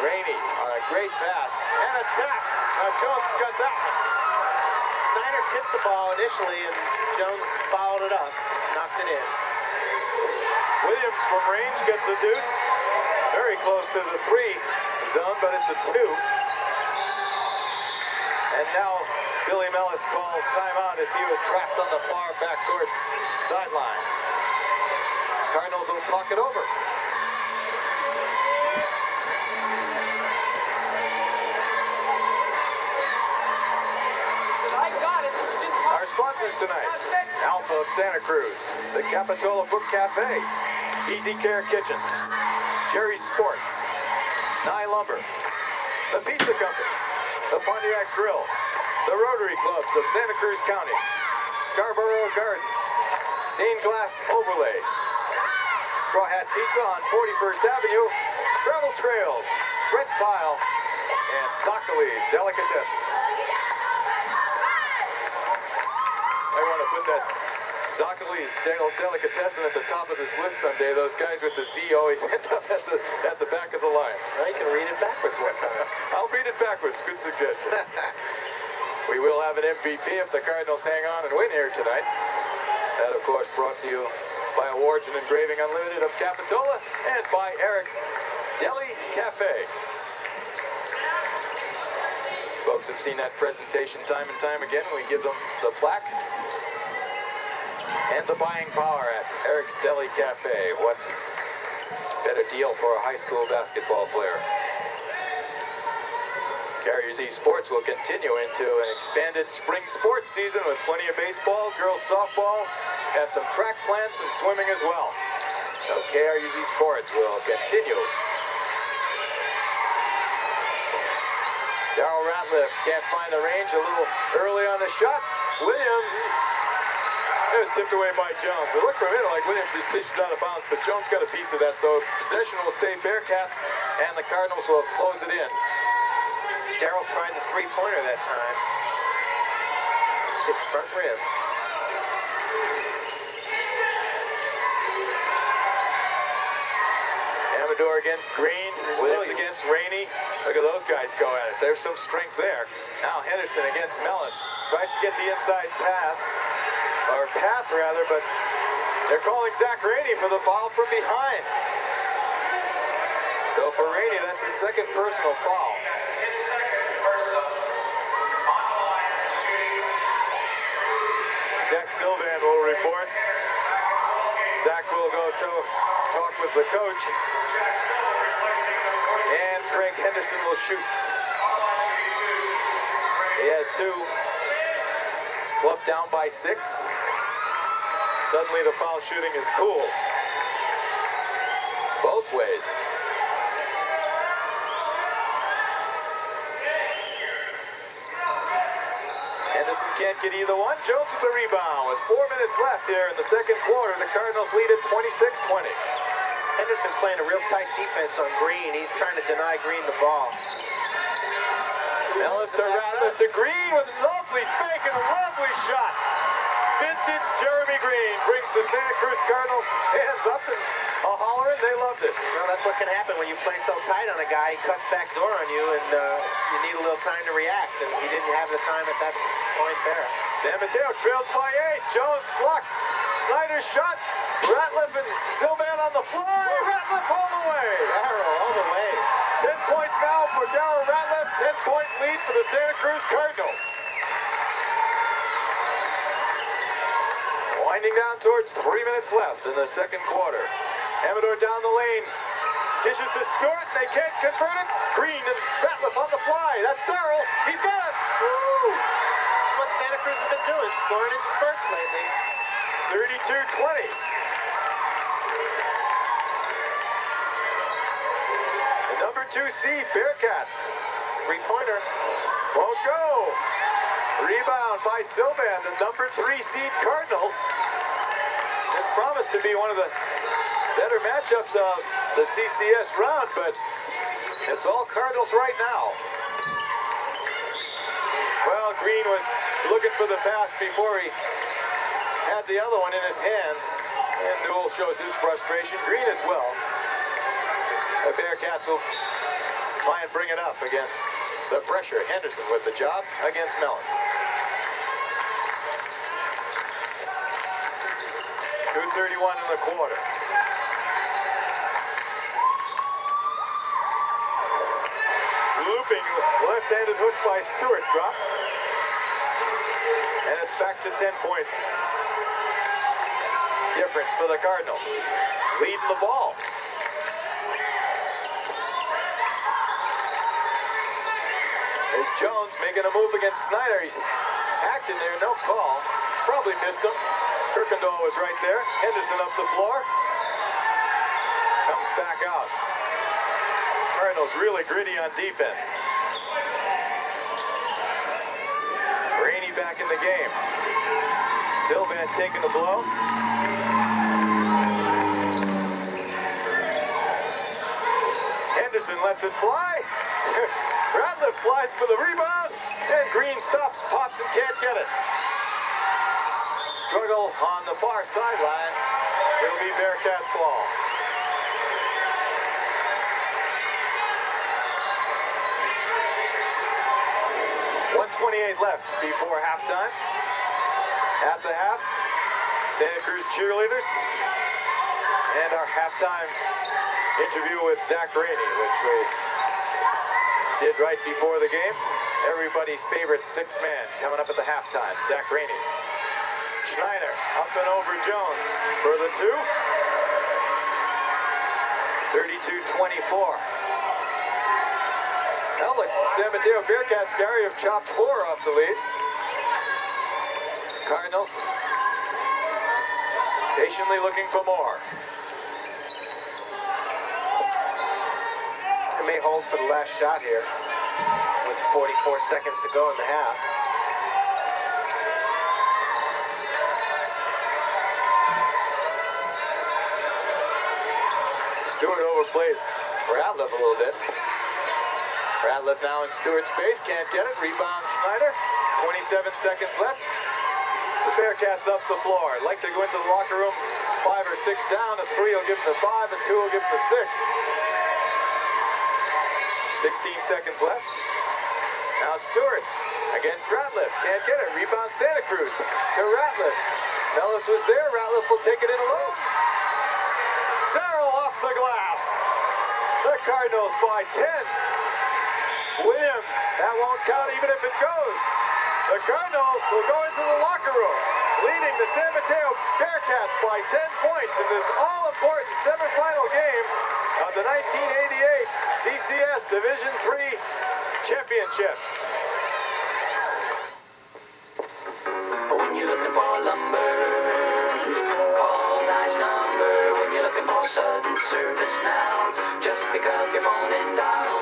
Rainey on a great pass. And a tap. Now Jones got that one. Snyder tipped the ball initially, and Jones fouled it up. Knocked it in. Williams from range gets a deuce. Very close to the 3 zone, but it's a 2. And now Billy Mellis calls timeout as he was trapped on the far backcourt sideline. Cardinals will talk it over. Our sponsors tonight: Alpha of Santa Cruz, the Capitola Book Cafe, Easy Care Kitchens, Jerry Sports, Nye Lumber, the Pizza Company, the Pontiac Grill, the Rotary Clubs of Santa Cruz County, Scarborough Gardens, Stained Glass Overlay, Straw Hat Pizza on 41st Avenue, Travel Trails, Brent Pile, and Zoccoli's Delicatessen. I want to put that Zoccoli's Delicatessen at the top of this list someday. Those guys with the Z always end up at the back of the line. Well, you can read it backwards one time. I'll read it backwards. Good suggestion. We will have an MVP if the Cardinals hang on and win here tonight. That, of course, brought to you by Awards and Engraving Unlimited of Capitola and by Eric's Deli Cafe. Folks have seen that presentation time and time again. We give them the plaque and the buying power at Eric's Deli Cafe. What better deal for a high school basketball player? Carriers Esports will continue into an expanded spring sports season with plenty of baseball, girls softball, have some track plants and swimming as well. So Carriers Esports will continue. Darryl Ratliff can't find the range, a little early on the shot. Williams, it was tipped away by Jones. It looked for a minute like Williams just dished it out of bounds, but Jones got a piece of that, so possession will stay Bearcats, and the Cardinals will close it in. Darryl tried the three-pointer that time. Hit front rim. Amador against Green, Williams against Rainey. Look at those guys go at it. There's some strength there. Now Henderson against Mellon. Tries to get the inside pass, or path rather, but they're calling Zach Rainey for the foul from behind. So for Rainey, that's his second personal foul. Jack Sylvan will report. Zach will go talk with the coach. And Craig Henderson will shoot. He has two. His club down by 6. Suddenly the foul shooting is cool. Both ways. Henderson can't get either one. Jones with the rebound. With 4 minutes left here in the second quarter, the Cardinals lead at 26-20. Henderson playing a real tight defense on Green. He's trying to deny Green the ball. Ellis to Ratliff to Green with a lovely fake and a lovely shot. Vintage Jeremy Green brings the Santa Cruz Cardinals hands up and a holler, and they loved it. Well, that's what can happen when you play so tight on a guy. He cuts back door on you, and you need a little time to react, and he didn't have the time at that point there. San Mateo trails by 8. Jones blocks Snyder's shot. Ratliff and Sylvan on the fly. Ratliff all the way. Darryl all the way. 10 points now for Darryl Ratliff. 10-point lead for the Santa Cruz Cardinals. Winding down towards 3 minutes left in the second quarter. Amador down the lane. Dishes to Stewart. They can't convert it. Green and Ratliff on the fly. That's Darryl. He's got it. Woo! That's what Santa Cruz has been doing, scoring in spurts lately. 32-20. The number 2 seed, Bearcats. Three-pointer. Won't go. Rebound by Sylvan, the number 3 seed Cardinals. This promised to be one of the better matchups of the CCS round, but it's all Cardinals right now. Well, Green was looking for the pass before he had the other one in his hands, and Newell shows his frustration. Green as well. The Bearcats will try and bring it up against the pressure. Henderson with the job against Mellon. 2:31 in the quarter. Looping left-handed hook by Stewart drops. And it's back to 10-point difference for the Cardinals. Leading the ball. There's Jones making a move against Snyder. He's hacked in there, no call. Probably missed him. Lindahl was right there. Henderson up the floor. Comes back out. Cardinals really gritty on defense. Rainey back in the game. Sylvan taking the blow. Henderson lets it fly. Ratliff flies for the rebound. And Green stops, pops, and can't get it. Struggle on the far sideline. It'll be Bearcats ball. .128 left before halftime. At the half, Santa Cruz cheerleaders. And our halftime interview with Zach Rainey, which we did right before the game. Everybody's favorite sixth man coming up at the halftime, Zach Rainey. Schneider up and over Jones for the two. 32-24. Now look, San Mateo Bearcats, Gary, have chopped 4 off the lead. Cardinals patiently looking for more. They may hold for the last shot here with 44 seconds to go in the half. Stewart overplays Ratliff a little bit. Ratliff now in Stewart's face, can't get it. Rebound Schneider. 27 seconds left. The Bearcats up the floor. Like to go into the locker room 5 or 6 down. A 3 will give them the 5, a 2 will give them the 6. 16 seconds left. Now Stewart against Ratliff. Can't get it. Rebound Santa Cruz to Ratliff. Nellis was there. Ratliff will take it in alone. Darrell off the glass. The Cardinals by 10. William, that won't count even if it goes. The Cardinals will go into the locker room, leading the San Mateo Bearcats by 10 points in this all-important semifinal game of the 1988 CCS Division III Championships. When you're looking for lumber, call Nye's number. When you're looking for sudden service now, just pick up your phone and dial.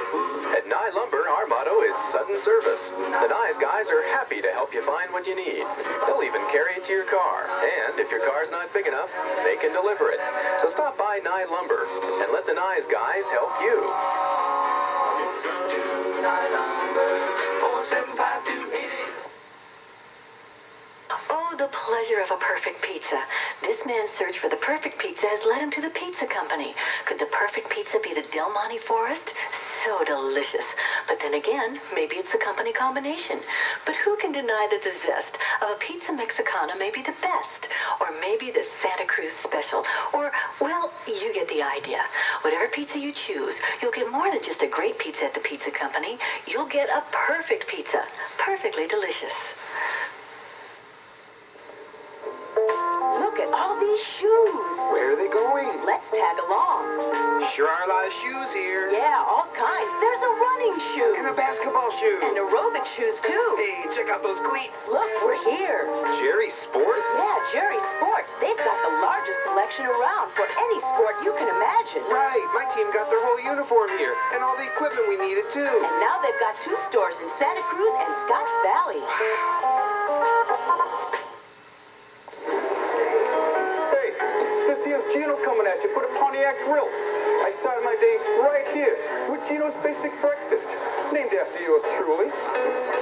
At Nye Lumber, our motto is sudden service. The Nye's guys are happy to help you find what you need. They'll even carry it to your car. And if your car's not big enough, they can deliver it. So stop by Nye Lumber and let the Nye's guys help you. Nye Lumber, 475-28. Oh, the pleasure of a perfect pizza. This man's search for the perfect pizza has led him to the pizza company. Could the perfect pizza be the Del Monte Forest? So delicious. But then again, maybe it's a company combination. But who can deny that the zest of a pizza Mexicana may be the best? Or maybe the Santa Cruz special. Or, well, you get the idea. Whatever pizza you choose, you'll get more than just a great pizza at the pizza company. You'll get a perfect pizza. Perfectly delicious. Look at all these shoes. Where are they going? Let's tag along. Sure are a lot of shoes here. Yeah, all kinds. There's a running shoe. And a basketball shoe. And aerobic shoes, too. Hey, check out those cleats. Look, we're here. Jerry Sports? Yeah, Jerry Sports. They've got the largest selection around for any sport you can imagine. Right. My team got their whole uniform here. And all the equipment we needed, too. And now they've got 2 stores in Santa Cruz and Scotts Valley. Gino coming at you for the Pontiac Grill. I started my day right here with Gino's Basic Breakfast, named after yours truly.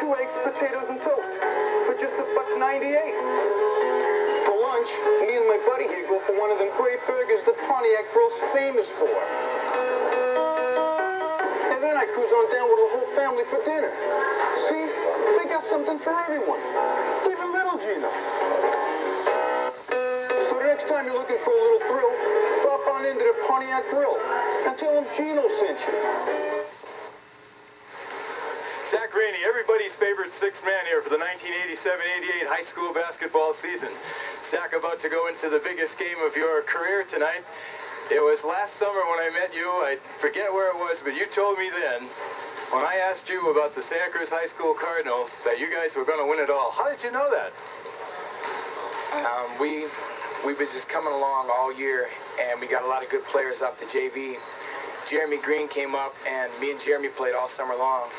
2 eggs, potatoes, and toast for just $1.98. For lunch, me and my buddy here go for one of them great burgers that Pontiac Grill's famous for. And then I cruise on down with the whole family for dinner. See, they got something for everyone. Even little Gino. Next time you're looking for a little thrill, pop on into the Pontiac Grill and tell them Gino sent you. Zach Rainey, everybody's favorite sixth man here for the 1987-88 high school basketball season. Zach, about to go into the biggest game of your career tonight. It was last summer when I met you. I forget where it was, but you told me then, when I asked you about the Santa Cruz High School Cardinals, that you guys were going to win it all. How did you know that? We we've been just coming along all year, and we got a lot of good players up the JV. Jeremy Green came up, and me and Jeremy played all summer long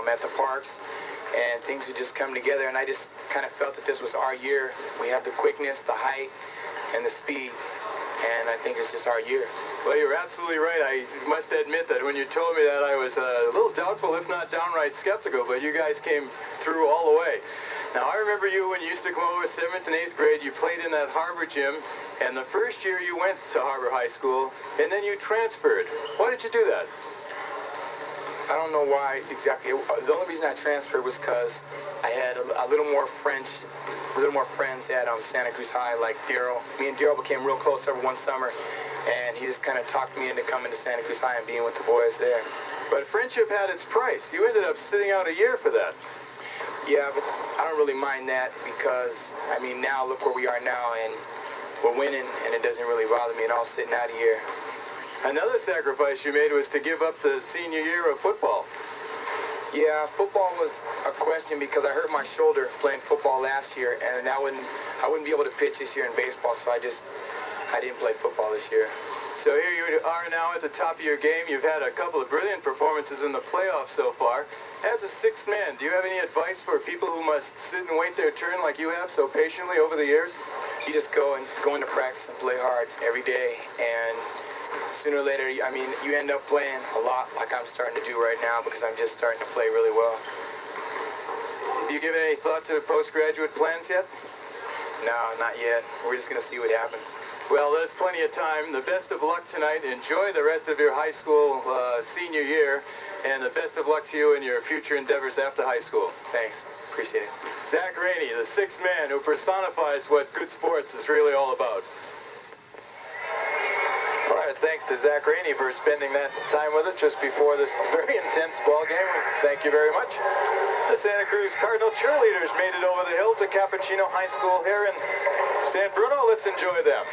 at the parks, and things would just come together, and I just kind of felt that this was our year. We have the quickness, the height, and the speed, and I think it's just our year. Well, you're absolutely right. I must admit that when you told me that, I was a little doubtful, if not downright skeptical, but you guys came through all the way. Now, I remember you when you used to come over 7th and 8th grade, you played in that Harbor gym, and the first year you went to Harbor High School, and then you transferred. Why did you do that? I don't know why exactly. The only reason I transferred was because I had a little more friends at Santa Cruz High, like Daryl. Me and Daryl became real close over one summer, and he just kind of talked me into coming to Santa Cruz High and being with the boys there. But friendship had its price. You ended up sitting out a year for that. Yeah, but I don't really mind that because, I mean, now look where we are now, and we're winning, and it doesn't really bother me at all sitting out a year. Another sacrifice you made was to give up the senior year of football. Yeah, football was a question because I hurt my shoulder playing football last year, and I wouldn't be able to pitch this year in baseball, so I didn't play football this year. So here you are now at the top of your game. You've had a couple of brilliant performances in the playoffs so far. As a sixth man, do you have any advice for people who must sit and wait their turn like you have so patiently over the years? You just go into practice and play hard every day, and sooner or later, I mean, you end up playing a lot like I'm starting to do right now because I'm just starting to play really well. Have you given any thought to postgraduate plans yet? No, not yet. We're just going to see what happens. Well, there's plenty of time. The best of luck tonight. Enjoy the rest of your high school senior year, and the best of luck to you in your future endeavors after high school. Thanks. Appreciate it. Zach Rainey, the sixth man who personifies what good sports is really all about. All right, thanks to Zach Rainey for spending that time with us just before this very intense ball game. Thank you very much. The Santa Cruz Cardinal cheerleaders made it over the hill to Cappuccino High School here in San Bruno. Let's enjoy them.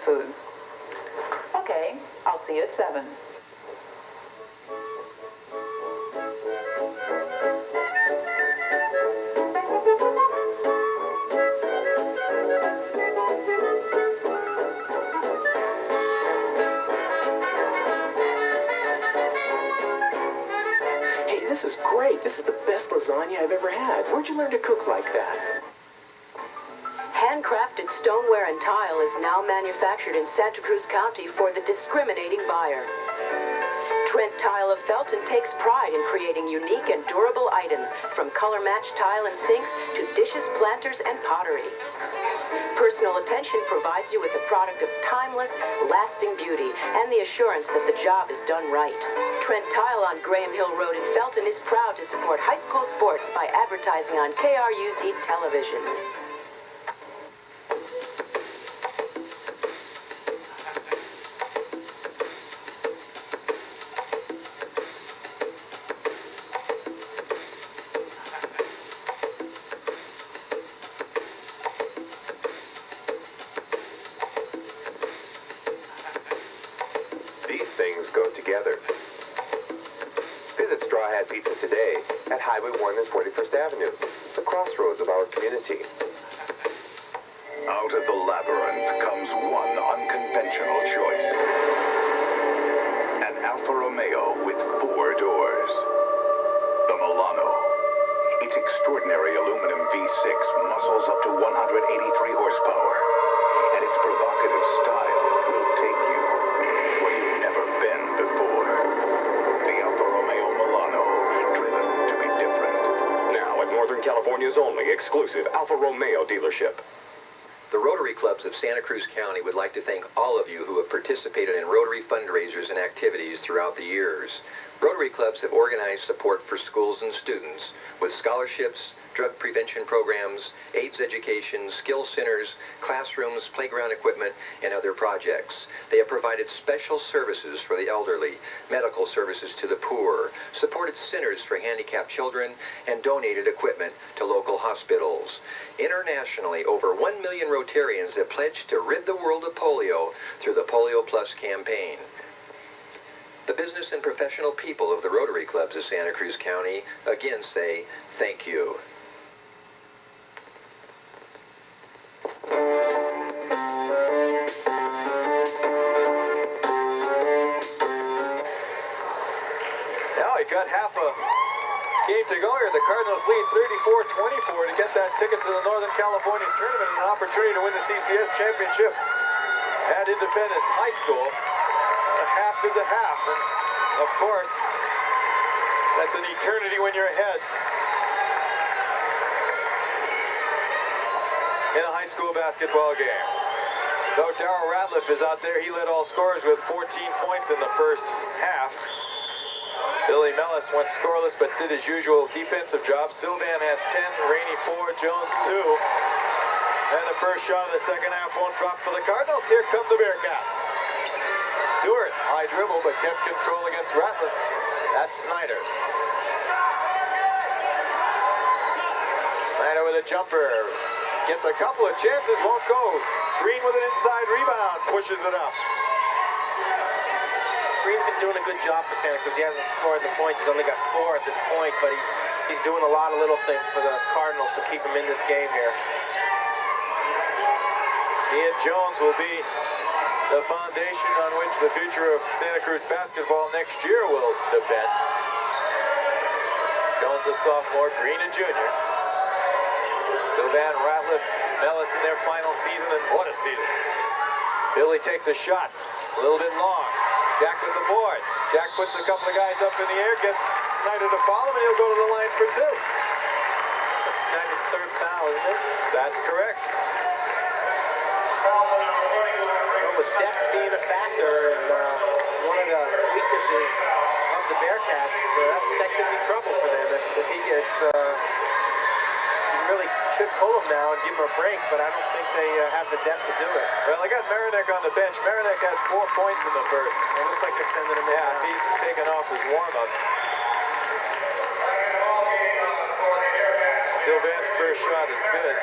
food. Okay, I'll see you at 7. Hey, this is great. This is the best lasagna I've ever had. Where'd you learn to cook like that? Handcrafted stoneware and tile is now manufactured in Santa Cruz County for the discriminating buyer. Trent Tile of Felton takes pride in creating unique and durable items, from color-matched tile and sinks to dishes, planters, and pottery. Personal attention provides you with a product of timeless, lasting beauty and the assurance that the job is done right. Trent Tile on Graham Hill Road in Felton is proud to support high school sports by advertising on KRUZ television. These things go together. Visit Straw Hat Pizza today at Highway 1 and 41st Avenue, the crossroads of our community. Out of the labyrinth comes one unconventional choice. An Alfa Romeo with 4 doors. The Milano. Its extraordinary aluminum V6 muscles up to 183 horsepower. And its provocative style will take you where you've never been before. The Alfa Romeo Milano, driven to be different. Now at Northern California's only exclusive Alfa Romeo dealership. The Rotary Clubs of Santa Cruz County would like to thank all of you who have participated in Rotary fundraisers and activities throughout the years. Rotary Clubs have organized support for schools and students with scholarships, drug prevention programs, AIDS education, skill centers, classrooms, playground equipment, and other projects. They have provided special services for the elderly, medical services to the poor, supported centers for handicapped children, and donated equipment to local hospitals. Internationally, over 1 million Rotarians have pledged to rid the world of polio through the Polio Plus campaign. The business and professional people of the Rotary Clubs of Santa Cruz County again say thank you. Now he got half a game to go here. The Cardinals lead 34-24 to get that ticket to the Northern California Tournament and an opportunity to win the CCS championship at Independence High School. A half is a half, and of course, that's an eternity when you're ahead in a high school basketball game. Though Darryl Ratliff is out there, he led all scorers with 14 points in the first half. Billy Mellis went scoreless but did his usual defensive job. Sylvan had 10, Rainey 4, Jones 2. And the first shot of the second half won't drop for the Cardinals. Here come the Bearcats. Stewart, high dribble, but kept control against Ratliff. That's Snyder. Snyder with a jumper. Gets a couple of chances, won't go. Green with an inside rebound, pushes it up. Green's been doing a good job for Santa Cruz. He hasn't scored the points. He's only got 4 at this point, but he's doing a lot of little things for the Cardinals to keep him in this game here. Ian Jones will be the foundation on which the future of Santa Cruz basketball next year will depend. Jones a sophomore, Green a junior. Sylvan, Ratliff, Mellis in their final season, and what a season. Billy takes a shot, a little bit long. Jack with the board. Jack puts a couple of guys up in the air, gets Snyder to follow him, and he'll go to the line for 2. That's Snyder's 3rd foul, isn't it? That's correct. Well, with depth being a factor, and one of the weaknesses of the Bearcats, that could be trouble for them if he gets... he really should pull him now and give him a break, but I don't think they have the depth to do it. Well, they got Marinek on the bench. Marinek had 4 points in the first. It looks like they're sending him in. Yeah, he's taken off his warm-up. Sylvan's first shot is good.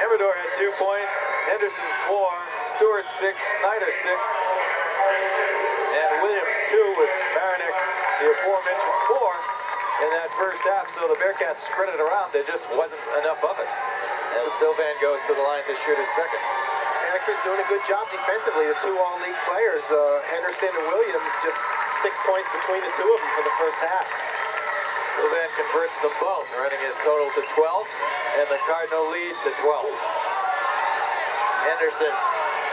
Amador had 2 points. Henderson 4. Stewart 6, Snyder 6, and Williams 2 with Marinik, the aforementioned 4 in that first half. So the Bearcats spread it around. There just wasn't enough of it. As Sylvan goes to the line to shoot his second. Santa Cruz doing a good job defensively. The two all-league players, Henderson and Williams, just 6 points between the two of them for the first half. Sylvan converts them both, running his total to 12, and the Cardinal lead to 12. Henderson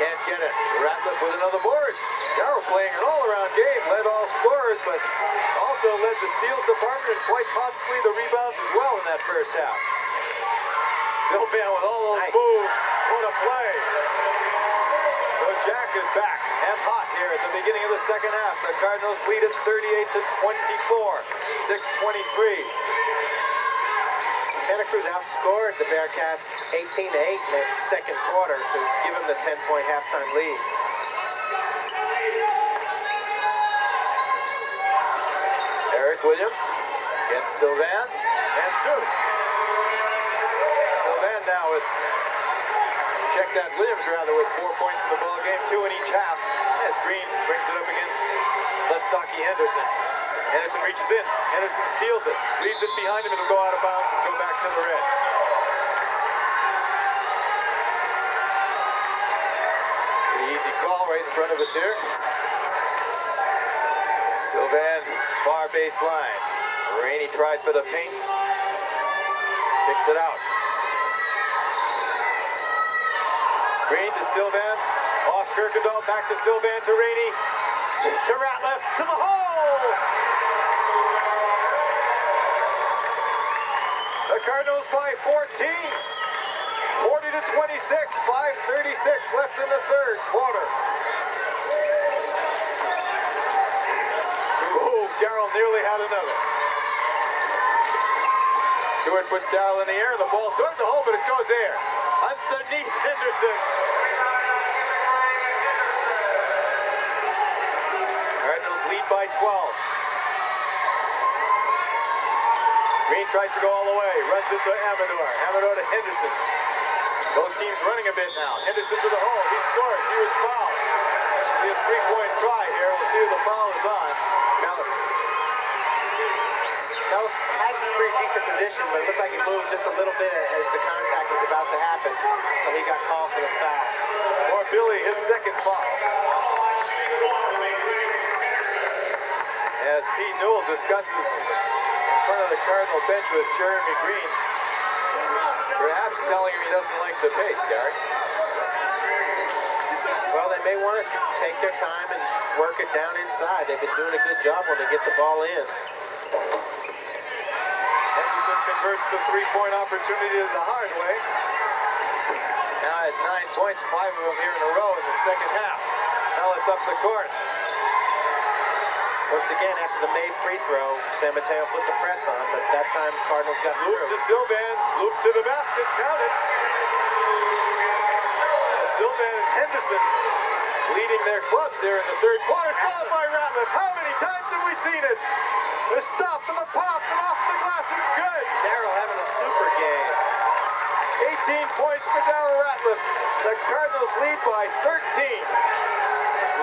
can't get it. Ratliff with another board. Darrow playing an all-around game, led all scorers, but also led the steals department and quite possibly the rebounds as well in that first half. Sylvan with all those moves. What a play. So Jack is back and hot here at the beginning of the second half. The Cardinals lead it 38-24. 6:23. Santa Cruz outscored the Bearcats 18-8 in that second quarter to give them the 10-point halftime lead. Eric Williams against Sylvan, and 2. Sylvan now with, check that Williams round, there was 4 points in the ball game, 2 in each half. As Green brings it up again, Lestocky Henderson. Henderson reaches in, Henderson steals it, leaves it behind him, it'll go out of bounds and go back to the red. Pretty easy call right in front of us here. Sylvan, far baseline. Rainey tried for the paint. Kicks it out. Green to Sylvan. Off Kirkendall, back to Sylvan to Rainey. To Ratliff, to the hole! The Cardinals by 14. 40-26, 5:36 left in the third quarter. Darrell nearly had another. Stewart puts Darrell in the air, the ball toward the hole, but it goes there. Underneath Henderson. Cardinals lead by 12. Green tries to go all the way, runs into Amador. Amador to Henderson. Both teams running a bit now. Henderson to the hole, he scores, he was fouled. See a 3-point try here, we'll see who the foul is on. That was had a pretty decent position, but it looked like he moved just a little bit as the contact was about to happen. So he got called for the foul. Or Billy, his second foul. As Pete Newell discusses in front of the Cardinal bench with Jeremy Green, perhaps telling him he doesn't like the pace, Gary. Well, they may want to take their time and work it down inside. They've been doing a good job when they get the ball in. Henderson converts the 3-point opportunity the hard way. Now has 9 points, 5 of them here in a row in the second half. Now it's up the court. Once again, after the made free throw, San Mateo put the press on, but that time Cardinals got through. Loop to Sylvan, loop to the basket, count it. Sylvan and Henderson leading their clubs there in the third quarter. Fouled by Ratliff. How many times have we seen it? The stop and the pop and off the glass. It's good. Darrell having a super game. 18 points for Darrell Ratliff. The Cardinals lead by 13.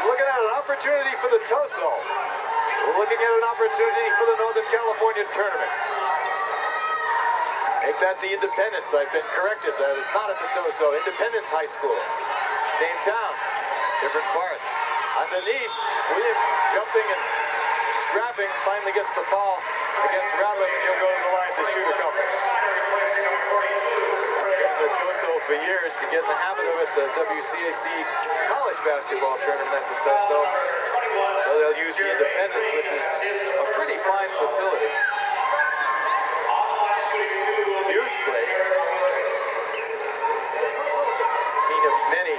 We're looking at an opportunity for the Toso. We're looking at an opportunity for the Northern California tournament. Make that the Independence. I've been corrected. That is not at the Toso. Independence High School. Same town. Different part. Underneath, Williams jumping and scrapping, finally gets the foul against Ratliff, and he'll go to the line to shoot a couple. The Toso for years, you get in the habit of it, the WCAC college basketball tournament at the Toso. So they'll use the Independence, which is a pretty fine facility. Huge place. Scene of many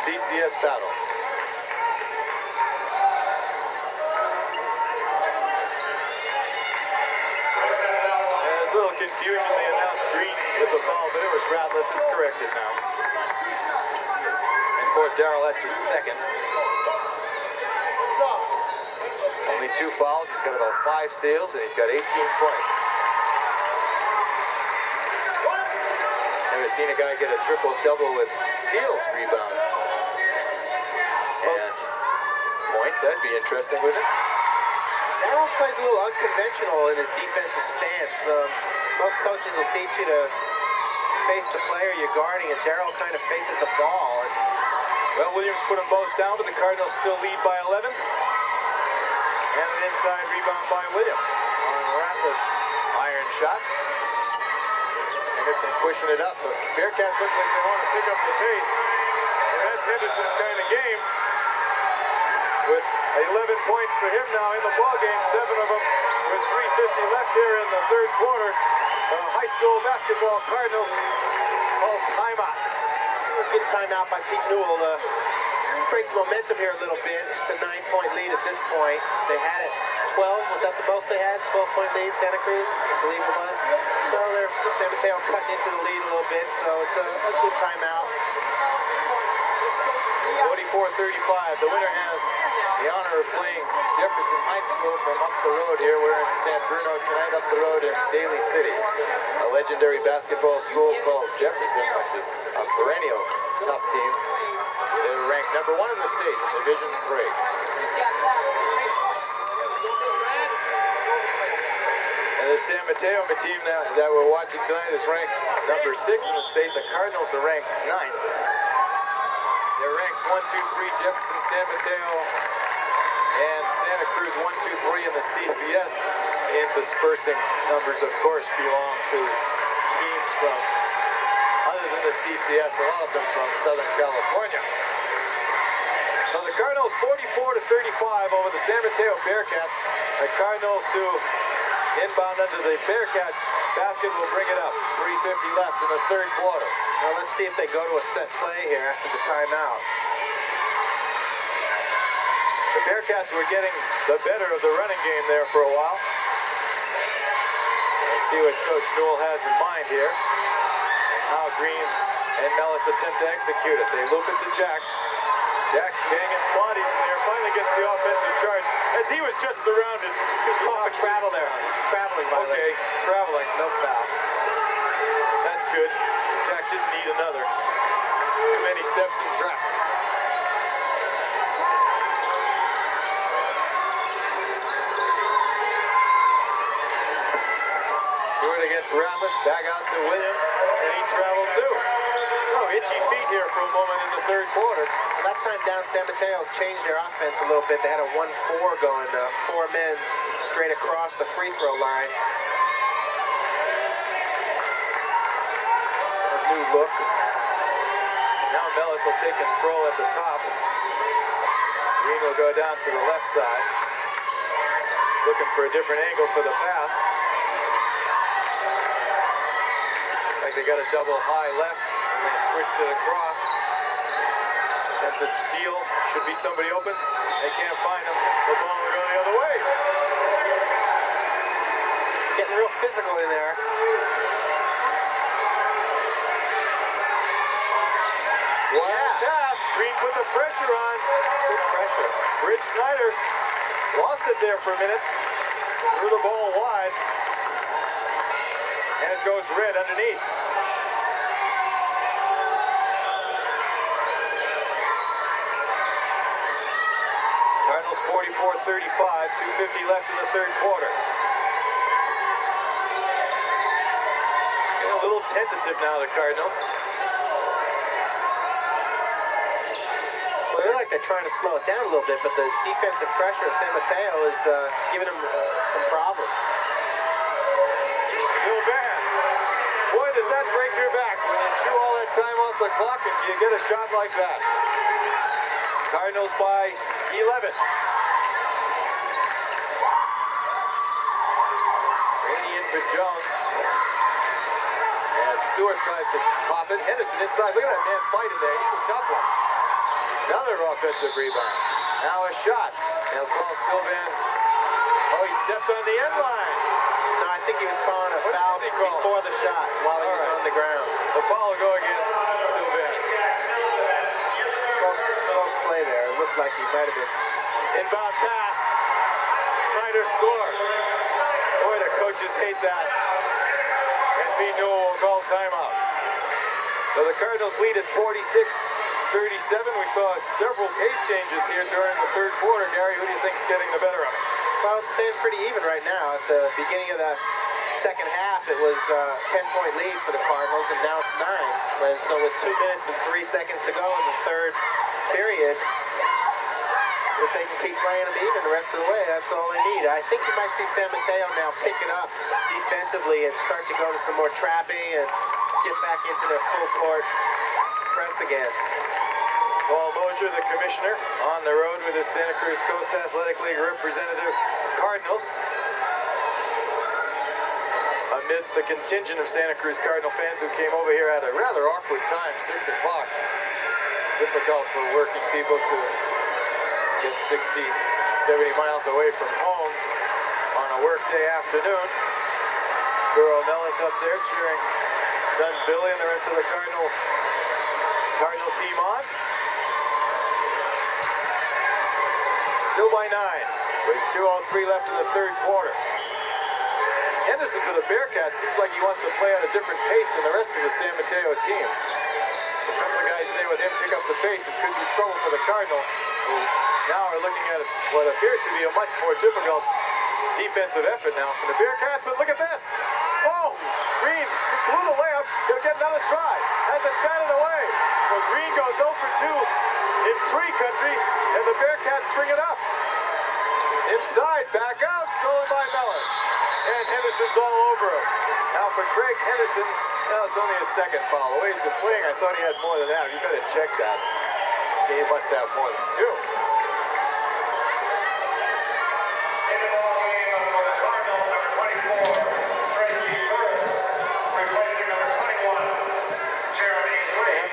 CCS battles. There's a little confusion. They announced Green with the foul, but it was Ratliff. It's corrected now. And for Darrell, that's his second. Only 2 fouls. He's got about 5 steals, and he's got 18 points. Never seen a guy get a triple-double with steals, rebounds. interesting, wouldn't it? Darryl plays a little unconventional in his defensive stance. Most coaches will teach you to face the player you're guarding, and Darryl kind of faces the ball. Well, Williams put them both down, but the Cardinals still lead by 11. And an inside rebound by Williams on Rattler's iron shot. Henderson pushing it up. The Bearcats look like they want to pick up the pace. And that's Henderson's kind of game. With 11 points for him now in the ballgame, 7 of them with 3:50 left here in the third quarter. High school basketball Cardinals call timeout. A good timeout by Pete Newell to break momentum here a little bit. It's a 9-point lead at this point. They had it 12. Was that the most they had? 12-point lead, Santa Cruz, I believe it was. So they're San Mateo cutting into the lead a little bit. So it's a good timeout. 44-35. The winner has the honor of playing Jefferson High School from up the road here. We're in San Bruno tonight, up the road in Daly City. A legendary basketball school called Jefferson, which is a perennial tough team. They're ranked number 1 in the state in Division 3. And the San Mateo team that we're watching tonight is ranked number 6 in the state. The Cardinals are ranked 9th. They're ranked 1, 2, 3, Jefferson, San Mateo, and Santa Cruz 1, 2, 3 in the CCS. Interspersing numbers, of course, belong to teams from other than the CCS, a lot of them from Southern California. So the Cardinals 44-35 over the San Mateo Bearcats. The Cardinals to inbound under the Bearcat basket will bring it up. 3:50 left in the third quarter. Now let's see if they go to a set play here after the timeout. The Bearcats were getting the better of the running game there for a while. Let's see what Coach Newell has in mind here. How Green and Mellis attempt to execute it. They loop it to Jack. Jack banging bodies in there, finally gets the offensive charge. As he was just surrounded. He was caught for travel there. Traveling violation. Okay, traveling. No foul. That's good. Jack didn't need another. Too many steps in track. Stewart against Rattler. Back out to Williams. And he traveled too. Oh, itchy feet here for a moment in the third quarter. That time down, San Mateo changed their offense a little bit. They had a 1-4 going, 4 men straight across the free throw line. A new look. Now Mellis will take control at the top. Green will go down to the left side. Looking for a different angle for the pass. Like they got a double high left, and they switched it across. Attempted steal. Should be somebody open. They can't find him. The ball will go the other way. Getting real physical in there. Wild pass. Green put the pressure on. Good pressure. Rich Snyder lost it there for a minute. Threw the ball wide. And it goes red underneath. Cardinals 44-35, 2:50 left in the third quarter. Getting a little tentative now, the Cardinals. Well, they look like they're trying to slow it down a little bit, but the defensive pressure of San Mateo is giving them some problems. Sylvan. Boy, does that break your back when you chew all that time off the clock and you get a shot like that. Cardinals by 11. Rainey in for Jones. As Stewart tries to pop it. Henderson inside. Look at that man fighting there. He's a tough one. Another offensive rebound. Now a shot. They'll call Sylvan. Oh, he stepped on the end line. No, I think he was calling a foul before the shot while he was on the ground. The foul will go against Sylvan. Close play there. It looked like he might have been. Inbound pass. Snyder scores. Boy, the coaches hate that. And Pete Newell will call timeout. So the Cardinals lead at 46-35 We saw several pace changes here during the third quarter. Gary, who do you think's getting the better of it? Well, it stays pretty even right now. At the beginning of the second half, it was a 10-point lead for the Cardinals, and now it's 9. And so with 2 minutes and 3 seconds to go in the third period, if they can keep playing them even the rest of the way, that's all they need. I think you might see San Mateo now pick it up defensively and start to go to some more trapping and get back into their full court press again. Paul Mosier, the commissioner, on the road with his Santa Cruz Coast Athletic League representative Cardinals. Amidst the contingent of Santa Cruz Cardinal fans who came over here at a rather awkward time, 6 o'clock. Difficult for working people to get 60, 70 miles away from home on a workday afternoon. Burrow Nellis up there cheering son Billy and the rest of the Cardinal team on. Still by 9, with 2:03 left in the third quarter. Henderson for the Bearcats seems like he wants to play at a different pace than the rest of the San Mateo team. A couple of guys stay with him, pick up the pace. It could be trouble for the Cardinals, who now are looking at what appears to be a much more difficult defensive effort now for the Bearcats. But look at this. Oh, Green blew the layup. He'll get another try. Hasn't batted away. Well, Green goes 0 for 2 in free country, and the Bearcats bring it up. Inside, back out, stolen by Mellis. And Henderson's all over him. Now for Craig Henderson, now it's only his second foul. The way he's been playing, I thought he had more than that. You better check that. He must have more than 2.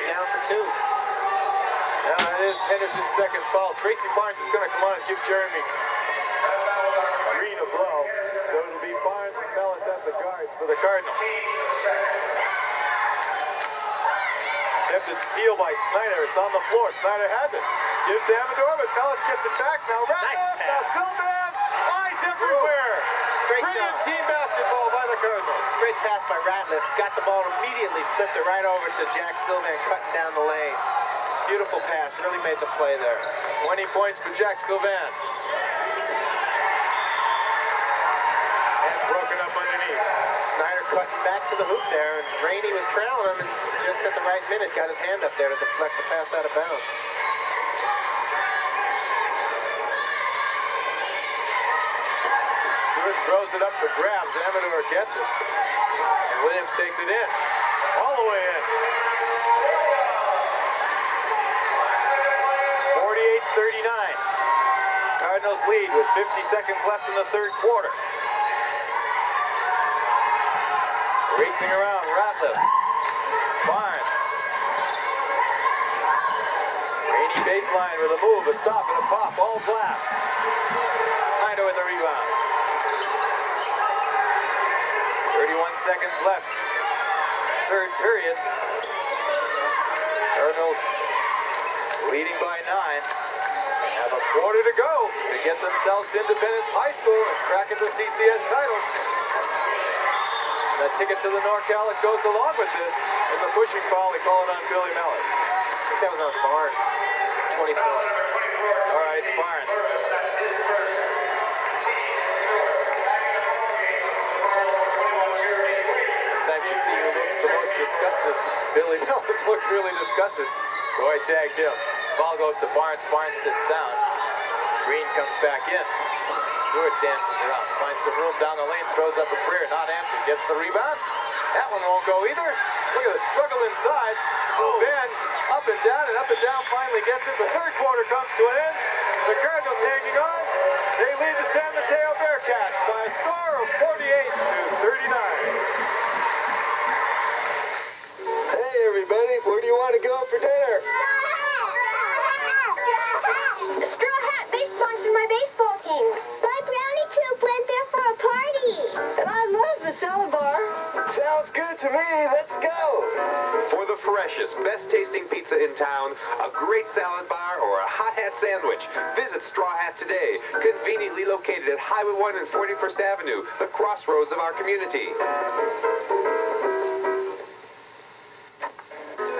Down for 2. Now it is Henderson's second foul. Tracy Barnes is going to come on and give Jeremy Green a blow. So it'll be Barnes and Mellis at the guards for the Cardinals. Attempted steal by Snyder. It's on the floor. Snyder has it. Gives to Amador, but Mellis gets it back. Now Ratliff. Now Sylvan. Eyes everywhere. Brilliant team basketball by the Cardinals. Great pass by Ratliff. Got the ball immediately, flipped it right over to Jack Sylvan, cutting down the lane. Beautiful pass. Really made the play there. 20 points for Jack Sylvan. Broken up underneath. Snyder cutting back to the hoop there, and Rainey was trailing him, and just at the right minute got his hand up there to deflect the pass out of bounds. Stewart throws it up for grabs. Amador gets it. And Williams takes it in. All the way in. 48-39. Cardinals lead with 50 seconds left in the third quarter. Racing around, Ratliff. Barnes. Rainey baseline with a move, a stop, and a pop. All glass. Snyder with the rebound. 31 seconds left. Third period. Cardinals leading by 9. Have a quarter to go to get themselves to Independence High School and crack at the CCS title. That ticket to the NorCal that goes along with this. And the pushing foul, they call it on Billy Mellis. I think that was on Barnes. 24. All right, Barnes. Sometimes you see who looks the most disgusted. Billy Mellis looked really disgusted. Boy tagged him. Ball goes to Barnes. Barnes sits down. Green comes back in. Stewart dances around, finds some room down the lane, throws up a prayer, not answered, gets the rebound. That one won't go either. Look at the struggle inside. Sylvan up and down, finally gets it. The third quarter comes to an end. The Cardinals hanging on. They lead the San Mateo Bearcats by a score of 48-39. Hey everybody, where do you want to go for dinner? Straw Hat Base sponsored my baseball team. My brownie tube went there for a party. And I love the salad bar. Sounds good to me. Let's go. For the freshest, best-tasting pizza in town, a great salad bar, or a hot hat sandwich, visit Straw Hat today, conveniently located at Highway 1 and 41st Avenue, the crossroads of our community.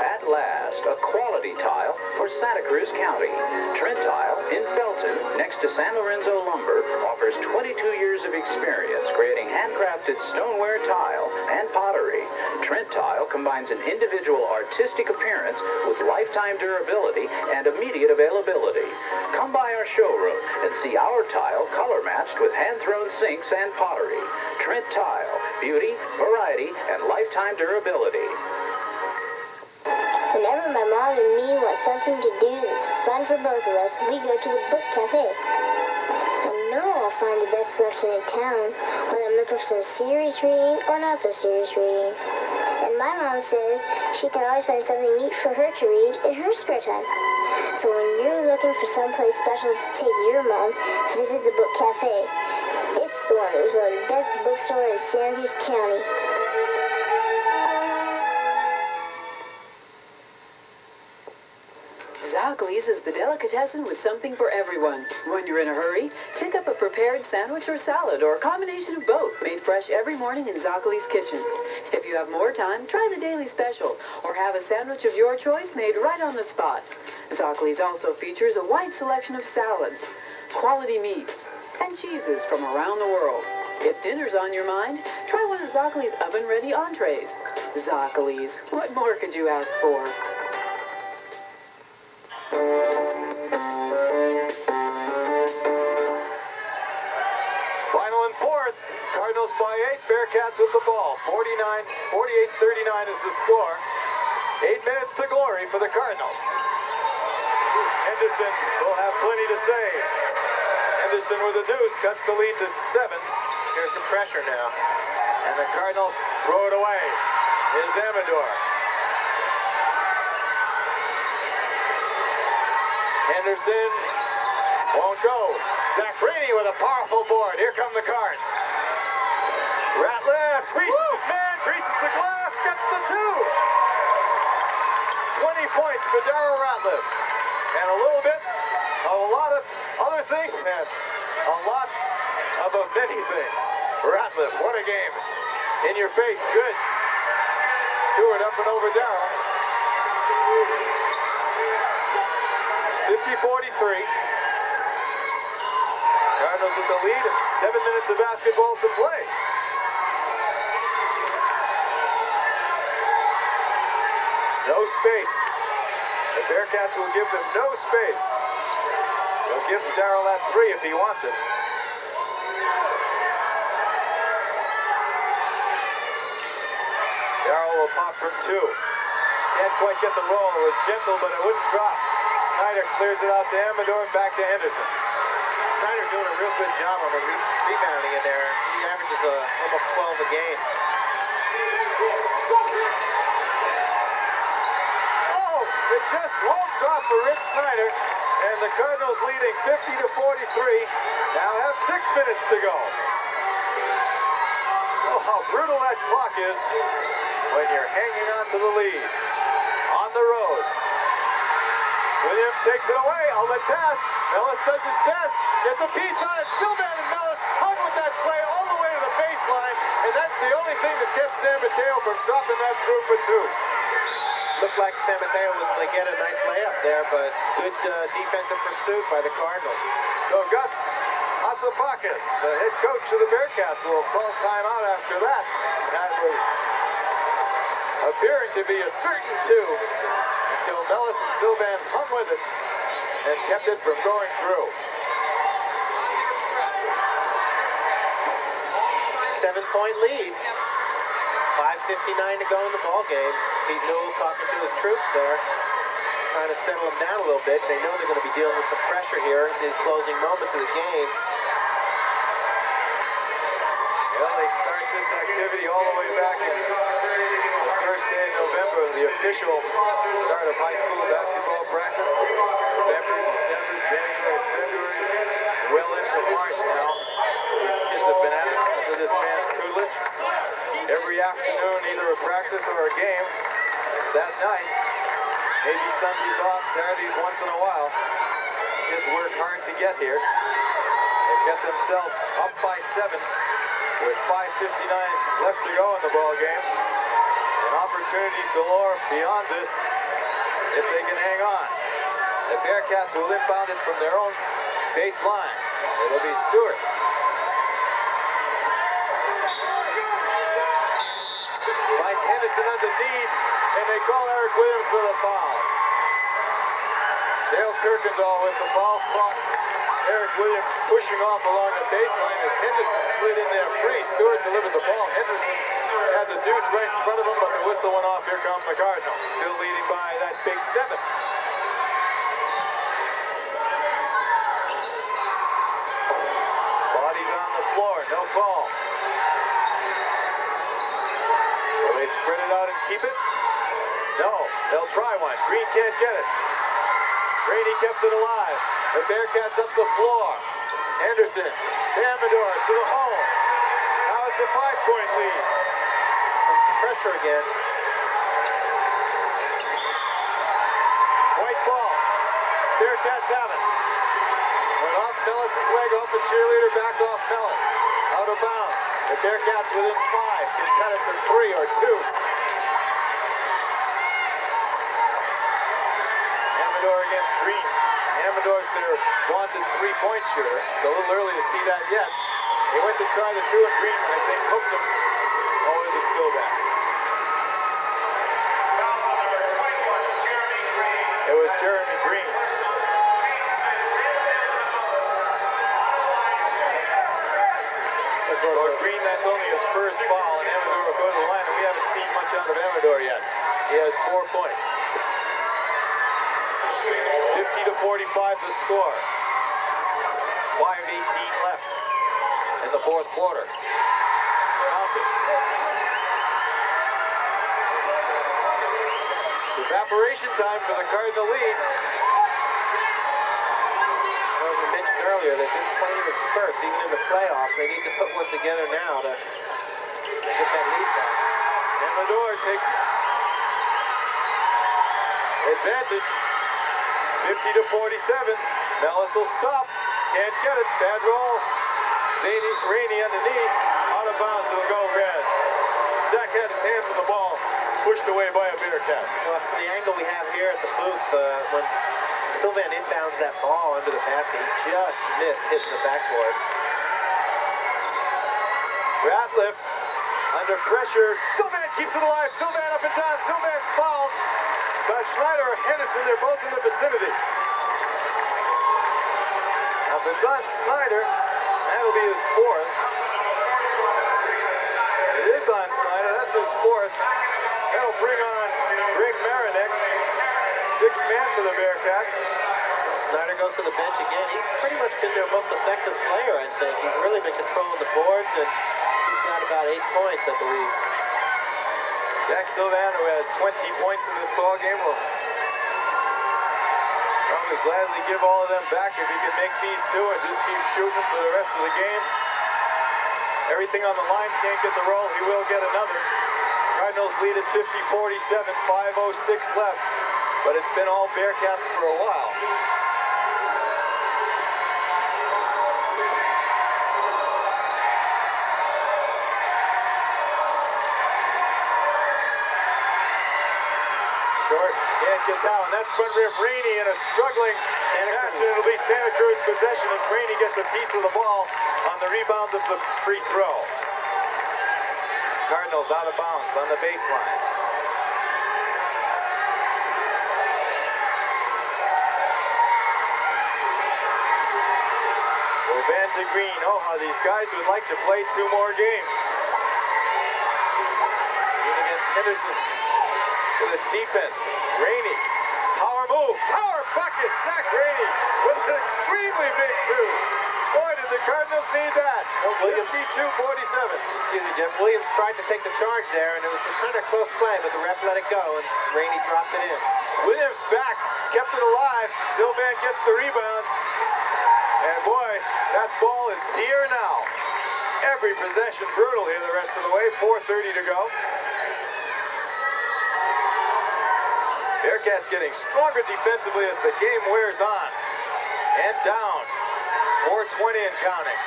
At last, a quality tile Santa Cruz County. Trent Tile in Felton, next to San Lorenzo Lumber, offers 22 years of experience creating handcrafted stoneware tile and pottery. Trent Tile combines an individual artistic appearance with lifetime durability and immediate availability. Come by our showroom and see our tile color matched with hand-thrown sinks and pottery. Trent Tile, beauty, variety, and lifetime durability. Whenever my mom and me want something to do that's fun for both of us, we go to the book cafe. I know I'll find the best selection in town, whether I'm looking for some serious reading or not so serious reading. And my mom says she can always find something neat for her to read in her spare time. So when you're looking for someplace special to take your mom, visit the book cafe. It's the one that was voted best bookstore in Santa Cruz County. Zocoli's is the delicatessen with something for everyone. When you're in a hurry, pick up a prepared sandwich or salad or a combination of both made fresh every morning in Zocoli's kitchen. If you have more time, try the daily special or have a sandwich of your choice made right on the spot. Zocoli's also features a wide selection of salads, quality meats, and cheeses from around the world. If dinner's on your mind, try one of Zocoli's oven-ready entrees. Zocoli's, what more could you ask for? Final and fourth. Cardinals by 8. Bearcats with the ball. 48-39 is the score. 8 minutes to glory for the Cardinals. Henderson will have plenty to say. Henderson with a deuce cuts the lead to 7. Here's the pressure now. And the Cardinals throw it away. Here's Amador. Henderson won't go. Zach Rainey with a powerful board. Here come the Cards. Ratliff greases his man, greases the glass, gets the 2. 20 points for Darryl Ratliff. And a little bit of a lot of other things, and a lot of many things. Ratliff, what a game. In your face, good. Stewart up and over Darryl. 50-43. Cardinals with the lead and 7 minutes of basketball to play. No space. The Bearcats will give them no space. They'll give Darryl that 3 if he wants it. Darryl will pop from 2. Can't quite get the roll. It was gentle, but it wouldn't drop. Snyder clears it out to Amador and back to Henderson. Snyder doing a real good job on the rebounding in there. He averages almost 12 a game. Oh, it just won't drop for Rich Snyder. And the Cardinals leading 50-43. Now have 6 minutes to go. Oh, how brutal that clock is when you're hanging on to the lead. On the road. Williams takes it away. Outlet pass. Mellis does his best. Gets a piece on it. Sylvan and Mellis hung with that play all the way to the baseline. And that's the only thing that kept San Mateo from dropping that through for 2. Looked like San Mateo was going to get a nice layup there, but good defensive pursuit by the Cardinals. So Gus Asapakis, the head coach of the Bearcats, will call timeout after that. That was appearing to be a certain 2 until Mellis and Sylvan hung with it and kept it from going through. 7-point lead. 5:59 to go in the ball game. Pete Newell talking to his troops there, trying to settle them down a little bit. They know they're going to be dealing with some pressure here in the closing moments of the game. Well, they start this activity all the way back in the first day of November, the official start of high school basketball practice. November, December, January, February, well into March now. These kids have been at it under this man's tutelage. Every afternoon, either a practice or a game. That night, maybe Sundays off, Saturdays once in a while. Kids work hard to get here. They get themselves up by 7 with 5:59 left to go in the ball game. And opportunities galore beyond this if they can hang on. Bearcats will inbound it from their own baseline. It'll be Stewart. Finds Henderson underneath, and they call Eric Williams for the foul. Dale Kirkendall with the foul caught. Eric Williams pushing off along the baseline as Henderson slid in there free. Stewart delivered the ball. Henderson had the deuce right in front of him, but the whistle went off. Here come the Cardinals, still leading by that big 7. Bodies on the floor, no call. Will they spread it out and keep it? No, they'll try one. Green can't get it. Rainey kept it alive. The Bearcats up the floor. Henderson, Amador to the hole. Now it's a 5-point lead. Pressure again. White ball. Bearcats have it. Went off Mellis' leg, off the cheerleader, back off Mellis. Out of bounds. The Bearcats within 5. Can cut it for 3 or 2. Amador against Green. Amador's their wanted 3-point shooter. It's a little early to see that yet. They went to try the 2 and Green, I think, hooked him. Oh, is it Sylvan? It was Jeremy Green. For Green, that's only his first foul, and Amador will go to the line, and we haven't seen much out of Amador yet. He has 4 points. 50-45 the score. 5:18 left in the 4th quarter. Evaporation time for the Cardinal lead. Well, we mentioned earlier, they've been playing in spurts, even in the playoffs. They need to put one together now to get that lead back. Amador takes advantage. 50-47. Mellis will stop. Can't get it. Bad roll. Rainey underneath. Out of bounds. It'll go red. Zach had his hands on the ball. Pushed away by a Bearcat. Well, from the angle we have here at the booth, when Sylvan inbounds that ball under the basket, he just missed hitting the backboard. Ratliff under pressure. Sylvan keeps it alive. Sylvan up and down. Sylvan's fouled. But Schneider or Henderson, they're both in the vicinity. Now, if it's on Snyder, that'll be his 4th. It is on Snyder. That's his 4th. That'll bring on Greg Marinek, 6th man for the Bearcats. Snyder goes to the bench again. He's pretty much been their most effective player, I think. He's really been controlling the boards, and he's got about 8 points, I believe. Jack Sylvan, who has 20 points in this ball game, will probably gladly give all of them back if he can make these 2 and just keep shooting for the rest of the game. Everything on the line, can't get the roll. He will get another. Cardinals lead at 50-47, 5:06 left, but it's been all Bearcats for a while. Short, can't get that one. That's front rear Rainey in a struggling match, and it'll be Santa Cruz possession as Rainey gets a piece of the ball on the rebound of the free throw. Cardinals out of bounds on the baseline. Van to Green. Oh, how these guys would like to play 2 more games. Green against Henderson. For this defense. Rainey. Power move. Power bucket. Zach Rainey with an extremely big 2. Boy, did the Cardinals need that. 52-47. Excuse me, Jeff. Williams tried to take the charge there, and it was kind of close play, but the ref let it go, and Rainey dropped it in. Williams back. Kept it alive. Sylvan gets the rebound. And boy, that ball is dear now. Every possession brutal here the rest of the way. 4:30 to go. Bearcats getting stronger defensively as the game wears on. And down. 4:20 and counting.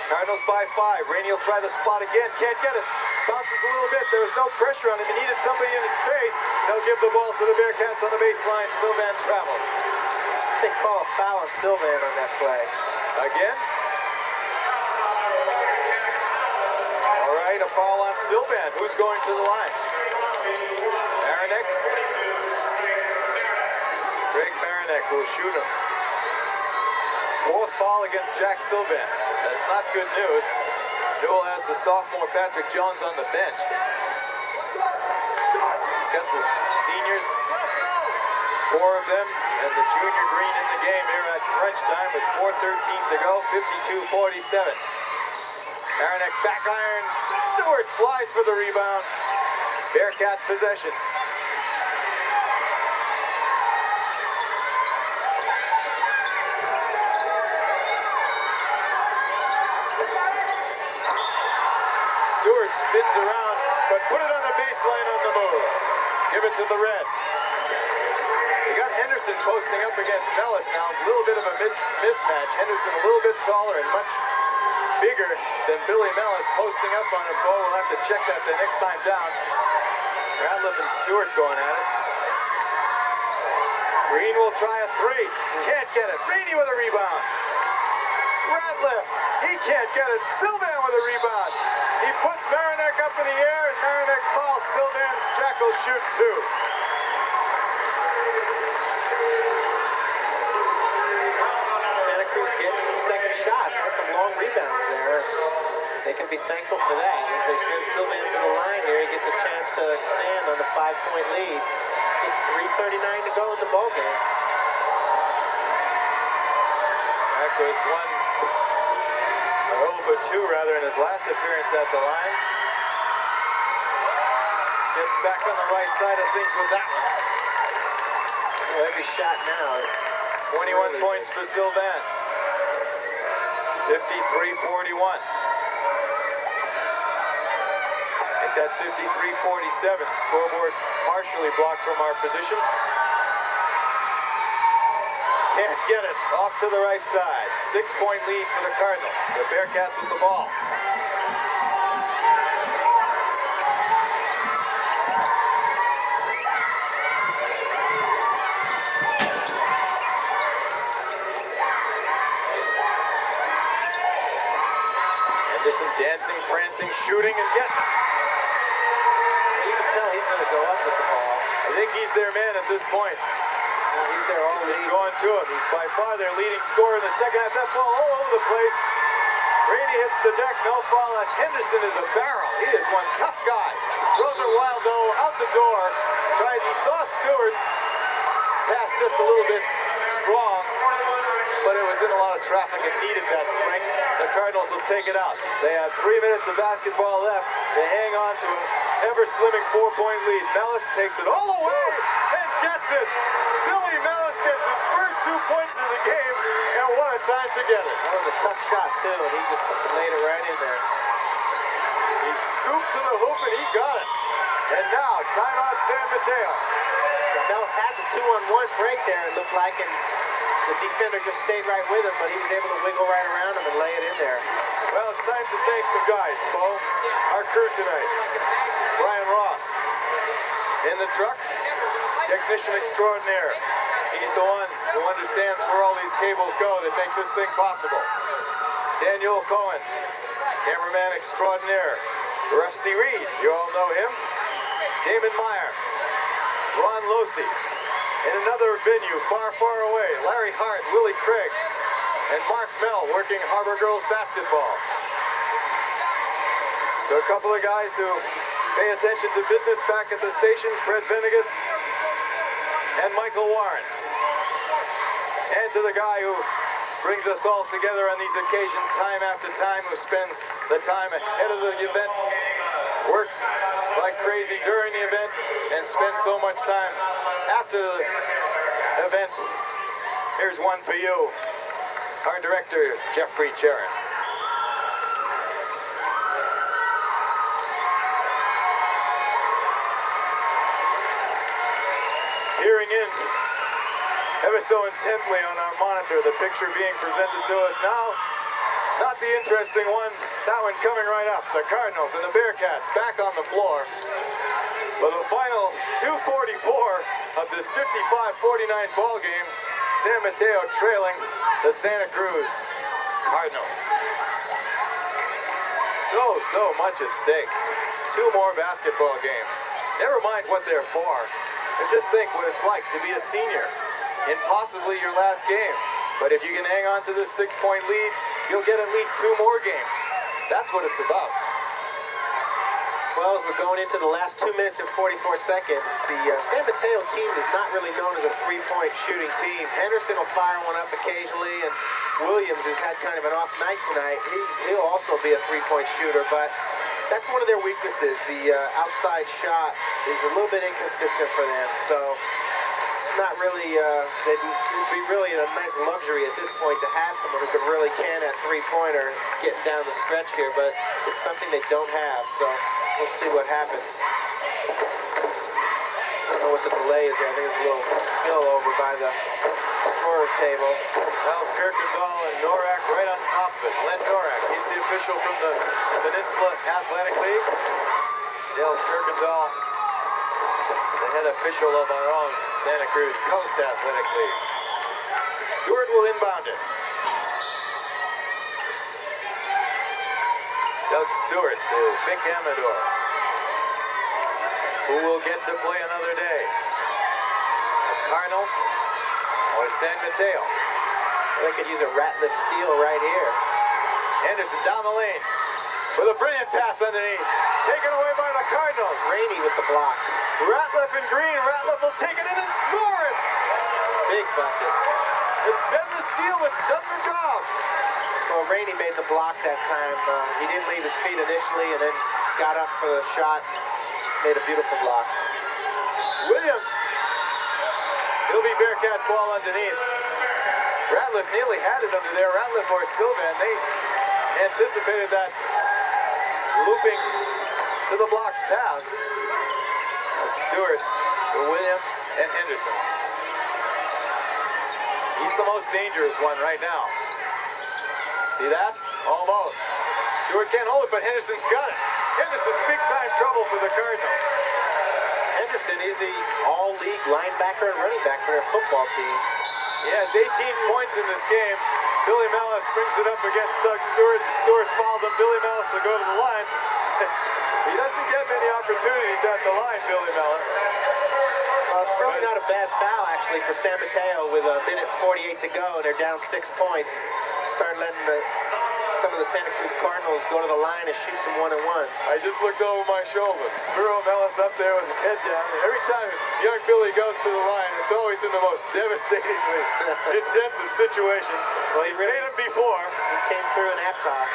Cardinals by 5. Rainey will try the spot again. Can't get it. Bounces a little bit. There was no pressure on him. He needed somebody in his face. They'll give the ball to the Bearcats on the baseline. Sylvan travels. call a foul on Sylvan on that play. Again? All right, a foul on Sylvan. Who's going to the line? Marinek. Greg Marinek will shoot him. Fourth foul against Jack Sylvan. That's not good news. Newell has the sophomore Patrick Jones on the bench. He's got the seniors, 4 of them, and the junior green in the game here at crunch time with 4:13 to go, 52-47. Marinek back iron. Stewart flies for the rebound. Bearcat possession. Stewart spins around, but put it on the baseline on the move. Give it to the red. They got Henderson posting up against Mellis now. A little bit of a mismatch. Henderson a little bit taller and much bigger than Billy Mellis posting up on him. Bo will have to check that the next time down. Radliff and Stewart going at it. Green will try a 3. Can't get it. Rainey with a rebound. Radliff. He can't get it. Sylvan with a rebound. He puts Marinek up in the air, and Marinek fouls Sylvan. Jack will shoot 2. Santa Cruz gets some second shots. That's some long rebounds there. They can be thankful for that. If they send Sylvan to the line here, he gets a chance to expand on the 5-point lead. Just 3:39 to go in the ballgame. Jack was 0-2 rather in his last appearance at the line. Gets back on the right side of things with that one. Oh, every shot now. 21 points for Sylvan. 53-41. Make that 53-47. Scoreboard partially blocked from our position. Can't get it. Off to the right side. 6-point lead for the Cardinals. The Bearcats with the ball. Henderson dancing, prancing, shooting, and getting it. You can tell he's going to go up with the ball. I think he's their man at this point. He's there all lead. Going to him. He's by far their leading scorer in the second half. That ball all over the place. Rainey hits the deck. No foul. And Henderson is a barrel. He is one tough guy. Throws it wild though. Out the door. He saw Stewart. Pass just a little bit strong. But it was in a lot of traffic and needed that strength. The Cardinals will take it out. They have 3 minutes of basketball left. They hang on to an ever-slimming 4-point lead. Mellis takes it all away and gets it. Billy Mellis gets his first 2 points of the game, and what a time to get it. That was a tough shot, too, and he just laid it right in there. He scooped to the hoop, and he got it. And now, timeout San Mateo. Mellis had the 2-on-1 break there, it looked like, and the defender just stayed right with him, but he was able to wiggle right around him and lay it in there. Well, it's time to thank some guys, Bo. Our crew tonight. Brian Ross. In the truck, technician extraordinaire. He's the one who understands where all these cables go that make this thing possible. Daniel Cohen, cameraman extraordinaire. Rusty Reed, you all know him. Damon Meyer. Ron Losi. In another venue far, far away, Larry Hart, Willie Craig, and Mark Mell working Harbor Girls basketball. To a couple of guys who pay attention to business back at the station, Fred Venegas and Michael Warren. And to the guy who brings us all together on these occasions time after time, who spends the time ahead of the event, works like crazy during the event, and spends so much time after the event. Here's one for you, our director, Jeffrey Charon. Hearing in ever so intently on our monitor, the picture being presented to us now, not the interesting one, that one coming right up. The Cardinals and the Bearcats back on the floor for the final 2:44 of this 55-49 ball game. San Mateo trailing the Santa Cruz Cardinals. So much at stake. 2 more basketball games. Never mind what they're for, but just think what it's like to be a senior in possibly your last game. But if you can hang on to this 6-point lead, you'll get at least 2 more games. That's what it's about. Well, as we're going into the last 2 minutes and 44 seconds, the San Mateo team is not really known as a 3-point shooting team. Henderson will fire one up occasionally, and Williams, who's had kind of an off night tonight, he'll also be a 3-point shooter, but that's one of their weaknesses. The outside shot is a little bit inconsistent for them, so it's not really, it'd be really a nice luxury at this point to have someone who can really can that 3-pointer getting down the stretch here, but it's something they don't have, so we'll see what happens. I don't know what the delay is there. I think it's a little spill over by the scorer's table. Well, Kirkendall and Norak right on top of it. Len Norak, he's the official from the Peninsula Athletic League. Dale Kirkendall, the head official of our own Santa Cruz Coast Athletic League. Stewart will inbound it. Doug Stewart to Vic Amador, who will get to play another day. The Cardinals or San Mateo. They could use a Ratliff steal right here. Henderson down the lane with a brilliant pass underneath. Taken away by the Cardinals. Rainey with the block. Ratliff in green. Ratliff will take it in and score it. Big bucket. It's been the steal that's done the job. Well, Rainey made the block that time. He didn't leave his feet initially and then got up for the shot. Made a beautiful block. Williams. He'll be Bearcat ball underneath. Ratliff nearly had it under there. Ratliff or Sylvan, they anticipated that looping to the blocks pass. Stewart, Williams, and Henderson. He's the most dangerous one right now. See that? Almost. Stewart can't hold it, but Henderson's got it. Henderson's big-time trouble for the Cardinals. Henderson is the all-league linebacker and running back for their football team. He has 18 points in this game. Billy Mellis brings it up against Doug Stewart. Stewart fouled him. Billy Mellis will go to the line. He doesn't get many opportunities at the line, Billy Mellis. Well, it's probably not a bad foul, actually, for San Mateo with a minute 48 to go, and they're down 6 points. Start letting some of the Santa Cruz Cardinals go to the line and shoot some one-on-ones. I just looked over my shoulder. Spiro Mellis up there with his head down. Every time young Billy goes to the line, it's always in the most devastatingly intensive situation. Well, he's made him before. He came through an half-toss.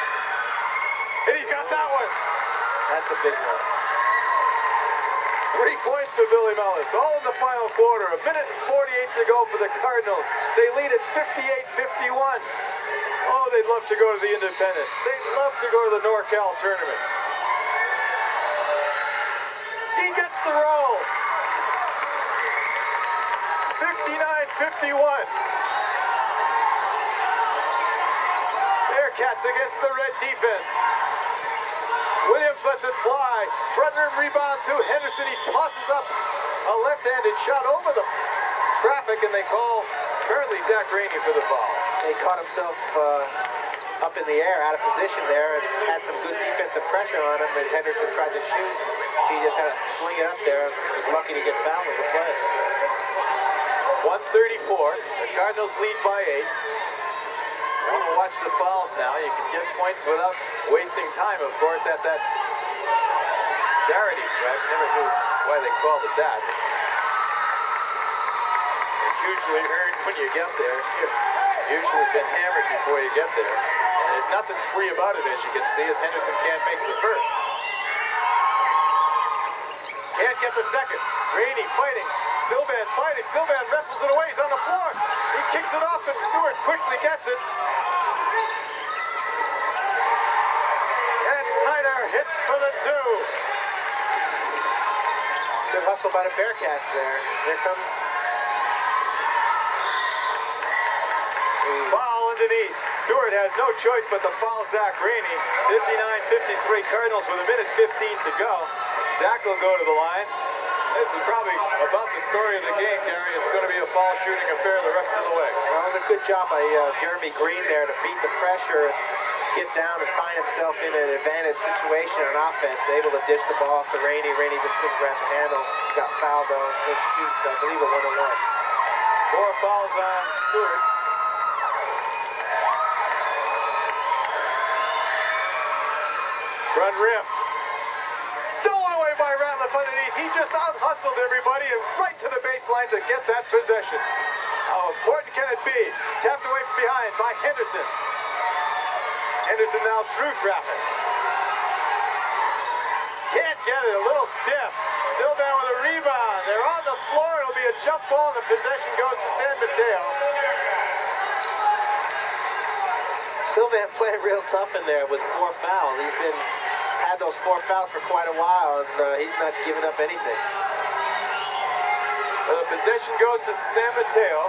And he's got that one. That's a big one. 3 points for Billy Mellis, all in the final quarter. A minute and 48 to go for the Cardinals. They lead at 58-51. Oh, they'd love to go to the Independence. They'd love to go to the NorCal tournament. He gets the roll. 59-51. Bearcats against the red defense. Williams lets it fly. Front rim rebound to Henderson. He tosses up a left-handed shot over the traffic, and they call currently Zach Rainey for the foul. He caught himself up in the air, out of position there, and had some good defensive pressure on him as Henderson tried to shoot. He just had to swing it up there. Was lucky to get fouled with the play. 134. The Cardinals lead by 8. I want to watch the fouls now. You can get points without wasting time, of course, at that charity stripe. Never knew why they called it that. It's usually earned when you get there. You've usually been hammered before you get there. And there's nothing free about it, as you can see, as Henderson can't make the first. Can't get the second. Rainey fighting. Sylvan fighting. Sylvan wrestles it away. He's on the floor. He kicks it off, and Stewart quickly gets it. And Snyder hits for the 2. Good hustle by the Bearcats there. Here comes... Foul underneath. Stewart has no choice but to foul Zach Rainey. 59-53 Cardinals with a minute 15 to go. Zach will go to the line. This is probably about the the story of the game, Gary. It's going to be a foul shooting affair the rest of the way. Well, it was a good job by Jeremy Green there to beat the pressure, get down and find himself in an advantage situation on offense, able to dish the ball off to Rainey. Rainey just couldn't grab the handle. Got fouled though. He'll shoot, I believe, a 1-on-1. 4 fouls on Stewart. Front rim. Stolen away by Ratliff underneath. He just out-hustled everybody and right to the baseline to get that possession. How important can it be? Tapped away from behind by Henderson. Henderson now through traffic. Can't get it, a little stiff. Sylvan with a rebound. They're on the floor. It'll be a jump ball. The possession goes to San Mateo. Sylvan playing real tough in there with 4 fouls. He's had those 4 fouls for quite a while, and he's not giving up anything. Well, the possession goes to San Mateo.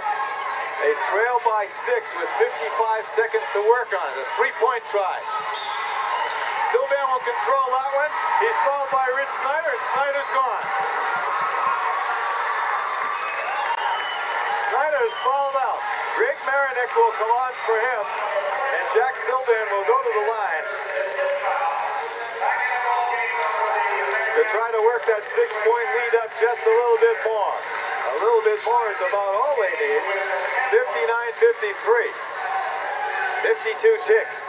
They trail by 6 with 55 seconds to work on it. A 3-point try. Sylvan will control that one. He's fouled by Rich Snyder, and Snyder's gone. Snyder is fouled out. Greg Marinek will come on for him, and Jack Sylvan will go to the line to try to work that 6-point lead up just a little bit more. A little bit more is about all they need. 59-53. 52 ticks.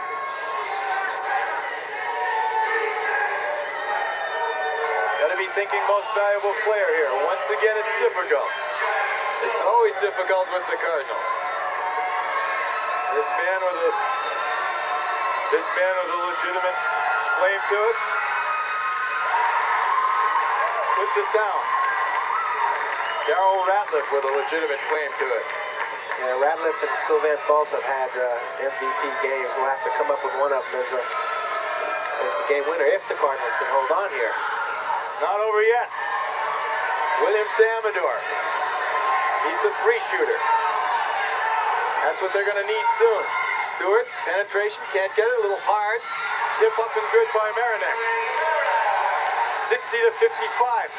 Got to be thinking most valuable player here. Once again, it's difficult. It's always difficult with the Cardinals. This man with a legitimate claim to it puts it down. Darryl Ratliff with a legitimate claim to it. Yeah, Ratliff and Sylvan both have had MVP games. We'll have to come up with one of them as the game winner if the Cardinals can hold on here. It's not over yet. Williams to Amador. He's the 3-shooter. That's what they're going to need soon. Stewart, penetration, can't get it, a little hard. Tip up and good by Marinek. 60-55,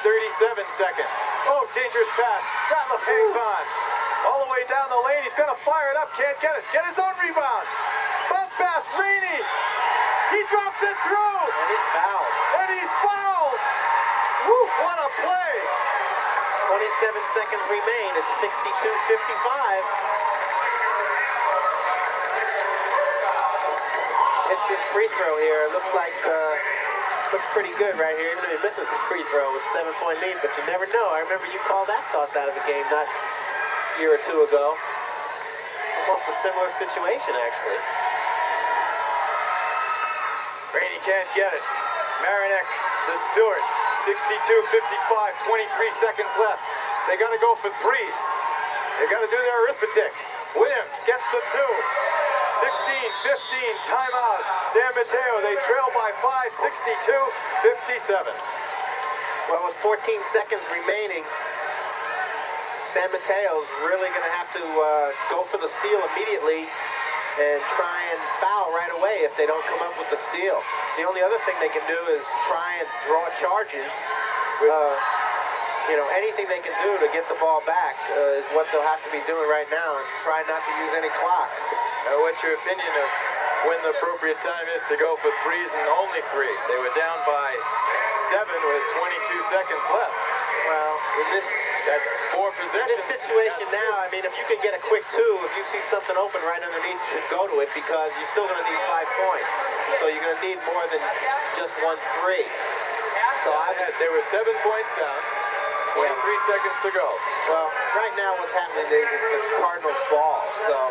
37 seconds. Oh, dangerous pass. Ratliff hangs on. All the way down the lane, he's going to fire it up, can't get it. Get his own rebound. Bounce pass, Rainey. He drops it through. And he's fouled. And he's fouled. Woo, what a play. 27 seconds remain. It's 62-55. Hits this free throw here. Looks like, looks pretty good right here. Even if he misses the free throw with 7-point lead, but you never know. I remember you called that toss out of the game not a year or two ago. Almost a similar situation, actually. Rainey can't get it. Marinek to Stewart. 62-55, 23 seconds left. They got to go for threes. They got to do their arithmetic. Williams gets the 2. 16-15, timeout. San Mateo, they trail by 5, 62-57. Well, with 14 seconds remaining, San Mateo's really going to have to go for the steal immediately and try and foul right away if they don't come up with the steal. The only other thing they can do is try and draw charges. You know, anything they can do to get the ball back is what they'll have to be doing right now, and try not to use any clock. What's your opinion of when the appropriate time is to go for threes and only threes? They were down by 7 with 22 seconds left. Well, in this... That's 4 possessions. In this situation now, I mean, if you can get a quick 2, if you see something open right underneath, you should go to it because you're still going to need 5 points. So you're going to need more than just 1 3. So they were 7 points down. 23 seconds to go. Well, right now what's happening is it's the Cardinals' ball. So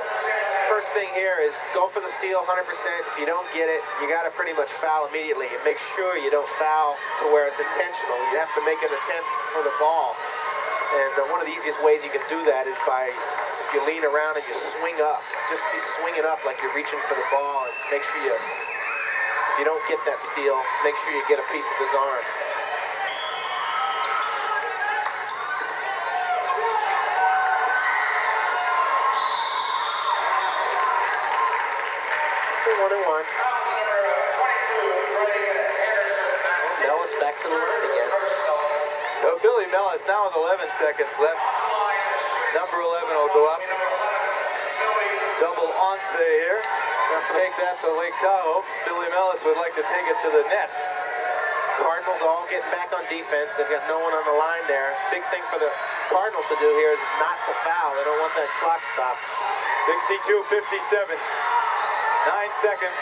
first thing here is go for the steal 100%. If you don't get it, you got to pretty much foul immediately. And make sure you don't foul to where it's intentional. You have to make an attempt for the ball. And one of the easiest ways you can do that is by, if you lean around and you swing up, just be swinging up like you're reaching for the ball, and make sure if you don't get that steal, make sure you get a piece of his arm. So 1-1. Dallas back to the line again. No So Billy Mellis now with 11 seconds left. Number 11 will go up. Double once here. Take that to Lake Tahoe. Billy Mellis would like to take it to the net. Cardinals all getting back on defense. They've got no one on the line there. Big thing for the Cardinals to do here is not to foul. They don't want that clock stopped. 62-57. 9 seconds.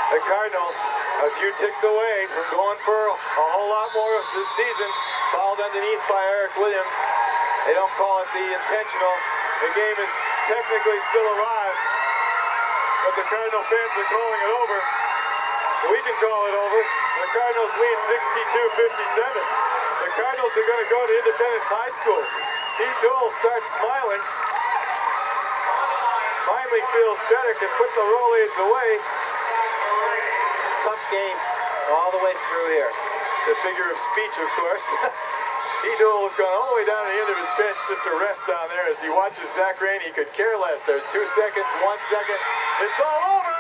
The Cardinals a few ticks away from going for a whole lot more this season. Fouled underneath by Eric Williams. They don't call it the intentional. The game is technically still alive, but the Cardinal fans are calling it over. We can call it over. The Cardinals lead 62-57. The Cardinals are going to go to Independence High School. Pete Dole starts smiling. Finally feels better, can put the Rolaids away. Tough game all the way through here. The figure of speech, of course. Pete Dole has gone all the way down to the end of his bench just to rest down there as he watches Zach Rainey. He could care less. There's 2 seconds, 1 second. It's all over!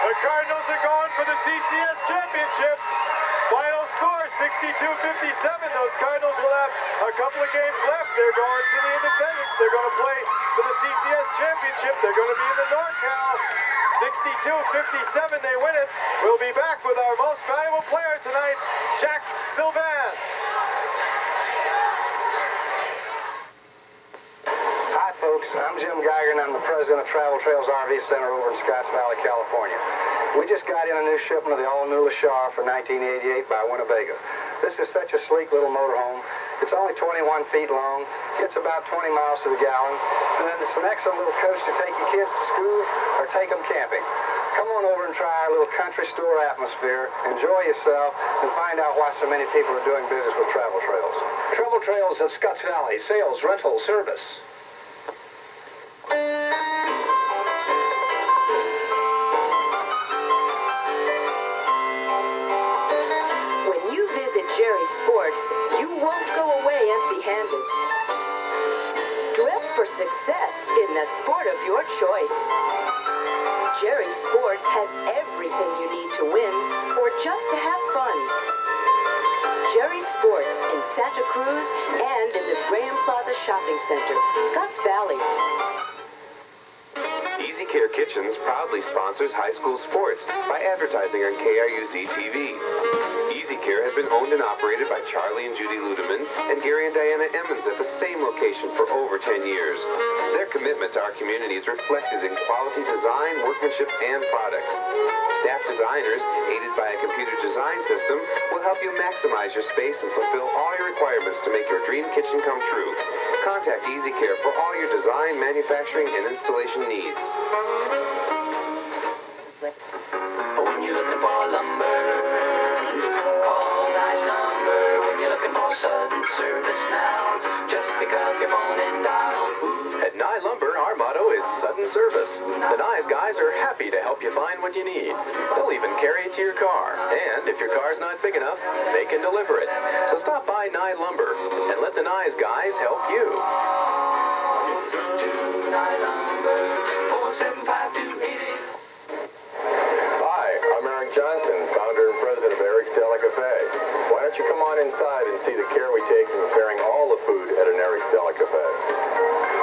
The Cardinals are going for the CCS championship. Final score, 62-57. Those Cardinals will have a couple of games left. They're going to the Independence. They're going to play for the CCS championship. They're going to be in the NorCal. 62-57, they win it. We'll be back with our most valuable player tonight, Jack Sylvan. Hi, folks. I'm Jim Geiger, and I'm the president of Travel Trails RV Center over in Scotts Valley, California. We just got in a new shipment of the all-new LaChar for 1988 by Winnebago. This is such a sleek little motorhome. It's only 21 feet long, gets about 20 miles to the gallon, and then it's an excellent little coach to take your kids to school or take them camping. Come on over and try our little country store atmosphere, enjoy yourself, and find out why so many people are doing business with Travel Trails. Travel Trails of Scotts Valley, sales, rental, service. You won't go away empty-handed. Dress for success in the sport of your choice. Jerry Sports has everything you need to win or just to have fun. Jerry Sports in Santa Cruz and in the Graham Plaza Shopping Center, Scotts Valley. Easy Care Kitchens proudly sponsors high school sports by advertising on KRUZ TV. Easy Care has been owned and operated by Charlie and Judy Ludeman and Gary and Diana Emmons at the same location for over 10 years. Their commitment to our community is reflected in quality design, workmanship, and products. Staff designers, aided by a computer design system, will help you maximize your space and fulfill all your requirements to make your dream kitchen come true. Contact Easy Care for all your design, manufacturing, and installation needs. When you're looking for lumber, call Nice Number. When you're looking for sudden service now, just pick up your phone and dial. At Nye Lumber, our motto is sudden service. The Nye's guys are happy to help you find what you need. They'll even carry it to your car. And if your car's not big enough, they can deliver it. So stop by Nye Lumber and let the Nye's guys help you. Nye Lumber, 475-288. Hi, I'm Eric Johnson, founder and president of Eric's Deli Cafe. Why don't you come on inside and see the care we take in preparing all the food at an Eric's Deli Cafe.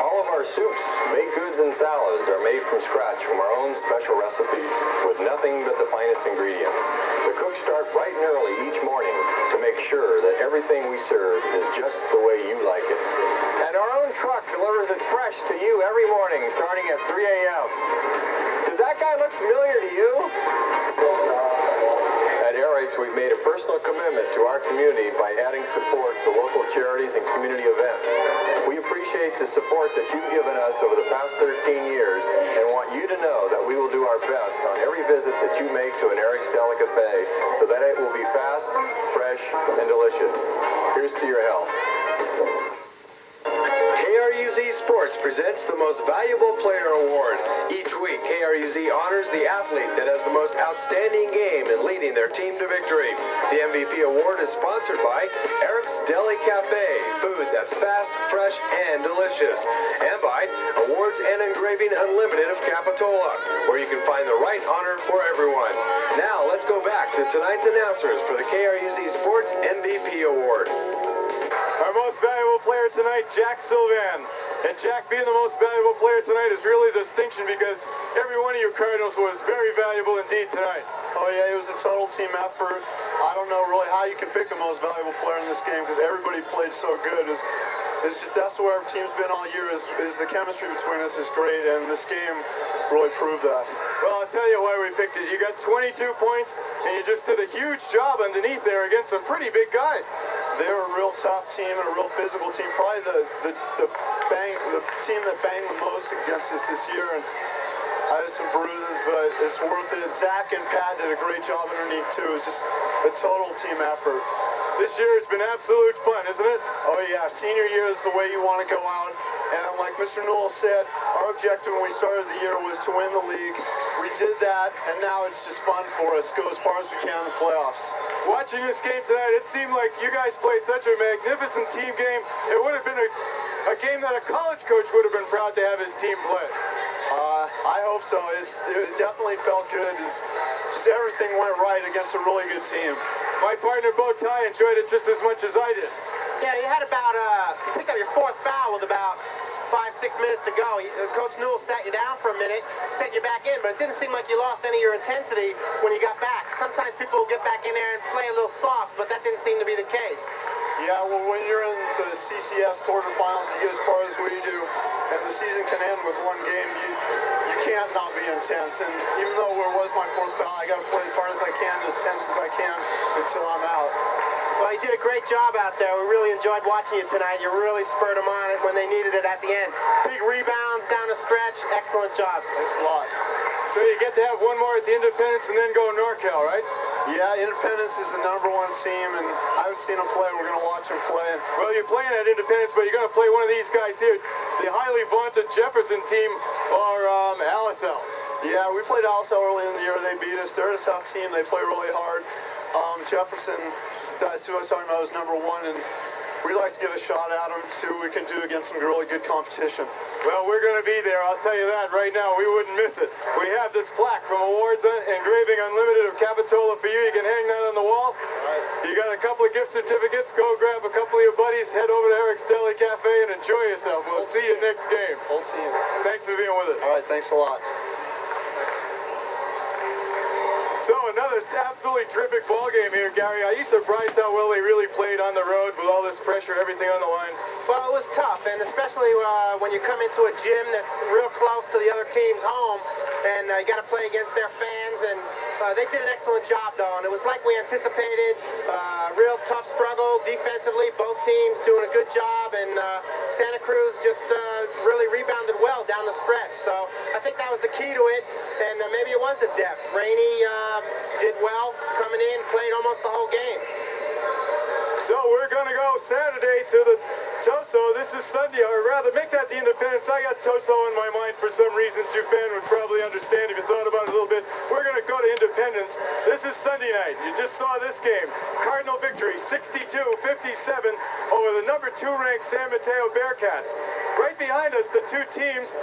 All of our soups, baked goods, and salads are made from scratch from our own special recipes with nothing but the finest ingredients. The cooks start bright and early each morning to make sure that everything we serve is just the way you like it. And our own truck delivers it fresh to you every morning starting at 3 a.m. Does that guy look familiar to you? At Eric's, we've made a personal commitment to our community by adding support to local charities and community events. We appreciate the support that you've given us over the past 13 years and want you to know that we will do our best on every visit that you make to an Eric's Deli Cafe so that it will be fast, fresh, and delicious. Here's to your health. KRUZ Sports presents the Most Valuable Player Award. Each week, KRUZ honors the athlete that has the most outstanding game in leading their team to victory. The MVP award is sponsored by Eric's Deli Cafe, food that's fast, fresh, and delicious. And by Awards and Engraving Unlimited of Capitola, where you can find the right honor for everyone. Now, let's go back to tonight's announcers for the KRUZ Sports MVP Award. Our most valuable player tonight, Jack Sylvan. And Jack being the most valuable player tonight is really a distinction because every one of you Cardinals was very valuable indeed tonight. Oh yeah, it was a total team effort. I don't know really how you can pick the most valuable player in this game because everybody played so good. It's just that's where our team's been all year is the chemistry between us is great, and this game really proved that. Well, I'll tell you why we picked it. You got 22 points, and you just did a huge job underneath there against some pretty big guys. They were a real tough team and a real physical team. Probably the team that banged the most against us this year. And I had some bruises, but it's worth it. Zach and Pat did a great job underneath too. It's just a total team effort. This year has been absolute fun, isn't it? Oh yeah, senior year is the way you want to go out. And like Mr. Newell said, our objective when we started the year was to win the league. We did that, and now it's just fun for us. Go as far as we can in the playoffs. Watching this game tonight, it seemed like you guys played such a magnificent team game. It would have been a game that a college coach would have been proud to have his team play. I hope so. It definitely felt good. Just everything went right against a really good team. My partner, Bo Ty, enjoyed it just as much as I did. Yeah, you had about, you picked up your fourth foul with about 5-6 minutes to go. Coach Newell sat you down for a minute, set you back in, but it didn't seem like you lost any of your intensity when you got back. Sometimes people will get back in there and play a little soft, but that didn't seem to be the case. Yeah, well, when you're in the CCS quarterfinals, you get as far as we do, and the season can end with one game, you can't not be intense. And even though it was my fourth foul, I got to play as hard as I can, as tense as I can, until I'm out. Well, you did a great job out there. We really enjoyed watching you tonight. You really spurred them on it when they needed it at the end. Big rebounds down the stretch. Excellent job. Thanks a lot. So you get to have one more at the Independence and then go NorCal, right? Yeah, Independence is the #1 team, and I've seen them play. We're going to watch them play. Well, you're playing at Independence, but you're going to play one of these guys here, the highly vaunted Jefferson team, or LSL. Yeah, we played LSL early in the year. They beat us. They're a tough team. They play really hard. Jefferson, that's who I was talking about, was #1, and we'd like to get a shot at them, see what we can do against some really good competition. Well, we're going to be there, I'll tell you that right now. We wouldn't miss it. We have this plaque from Awards Engraving Unlimited of Capitola for you. You can hang that on the wall. Right. You got a couple of gift certificates. Go grab a couple of your buddies, head over to Eric's Deli Cafe, and enjoy yourself. We'll see you next game. Whole team. Thanks for being with us. All right, thanks a lot. So another absolutely terrific ball game here, Gary. Are you surprised how well they really played on the road with all this pressure, everything on the line? Well, it was tough, and especially when you come into a gym that's real close to the other team's home, and you got to play against their fans, and they did an excellent job, though, and it was like we anticipated. Real tough struggle defensively, both teams doing a good job, and Santa Cruz just really rebounded well down the stretch. So I think that was the key to it, and maybe it was the depth. Rainey did well coming in, played almost the whole game. So we're going to go Saturday to the Toso. This is Sunday, or rather, make that the Independence. I got Toso in my mind for some reason. Japan would probably understand if you thought about it a little bit. We're going to go to Independence. This is Sunday night. You just saw this game. Cardinal victory, 62-57 over the #2 ranked San Mateo Bearcats. Right behind us, the two teams,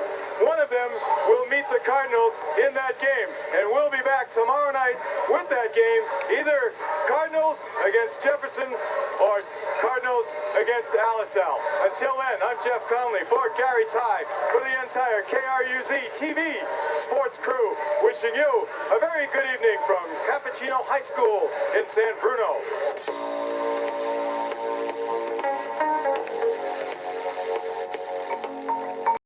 one of them will meet the Cardinals in that game. And we'll be back tomorrow night with that game, either Cardinals against Jefferson or Cardinals against LSL. Until then, I'm Jeff Conley for Gary Ty, for the entire KRUZ TV sports crew, wishing you a very good evening from Cappuccino High School in San Bruno.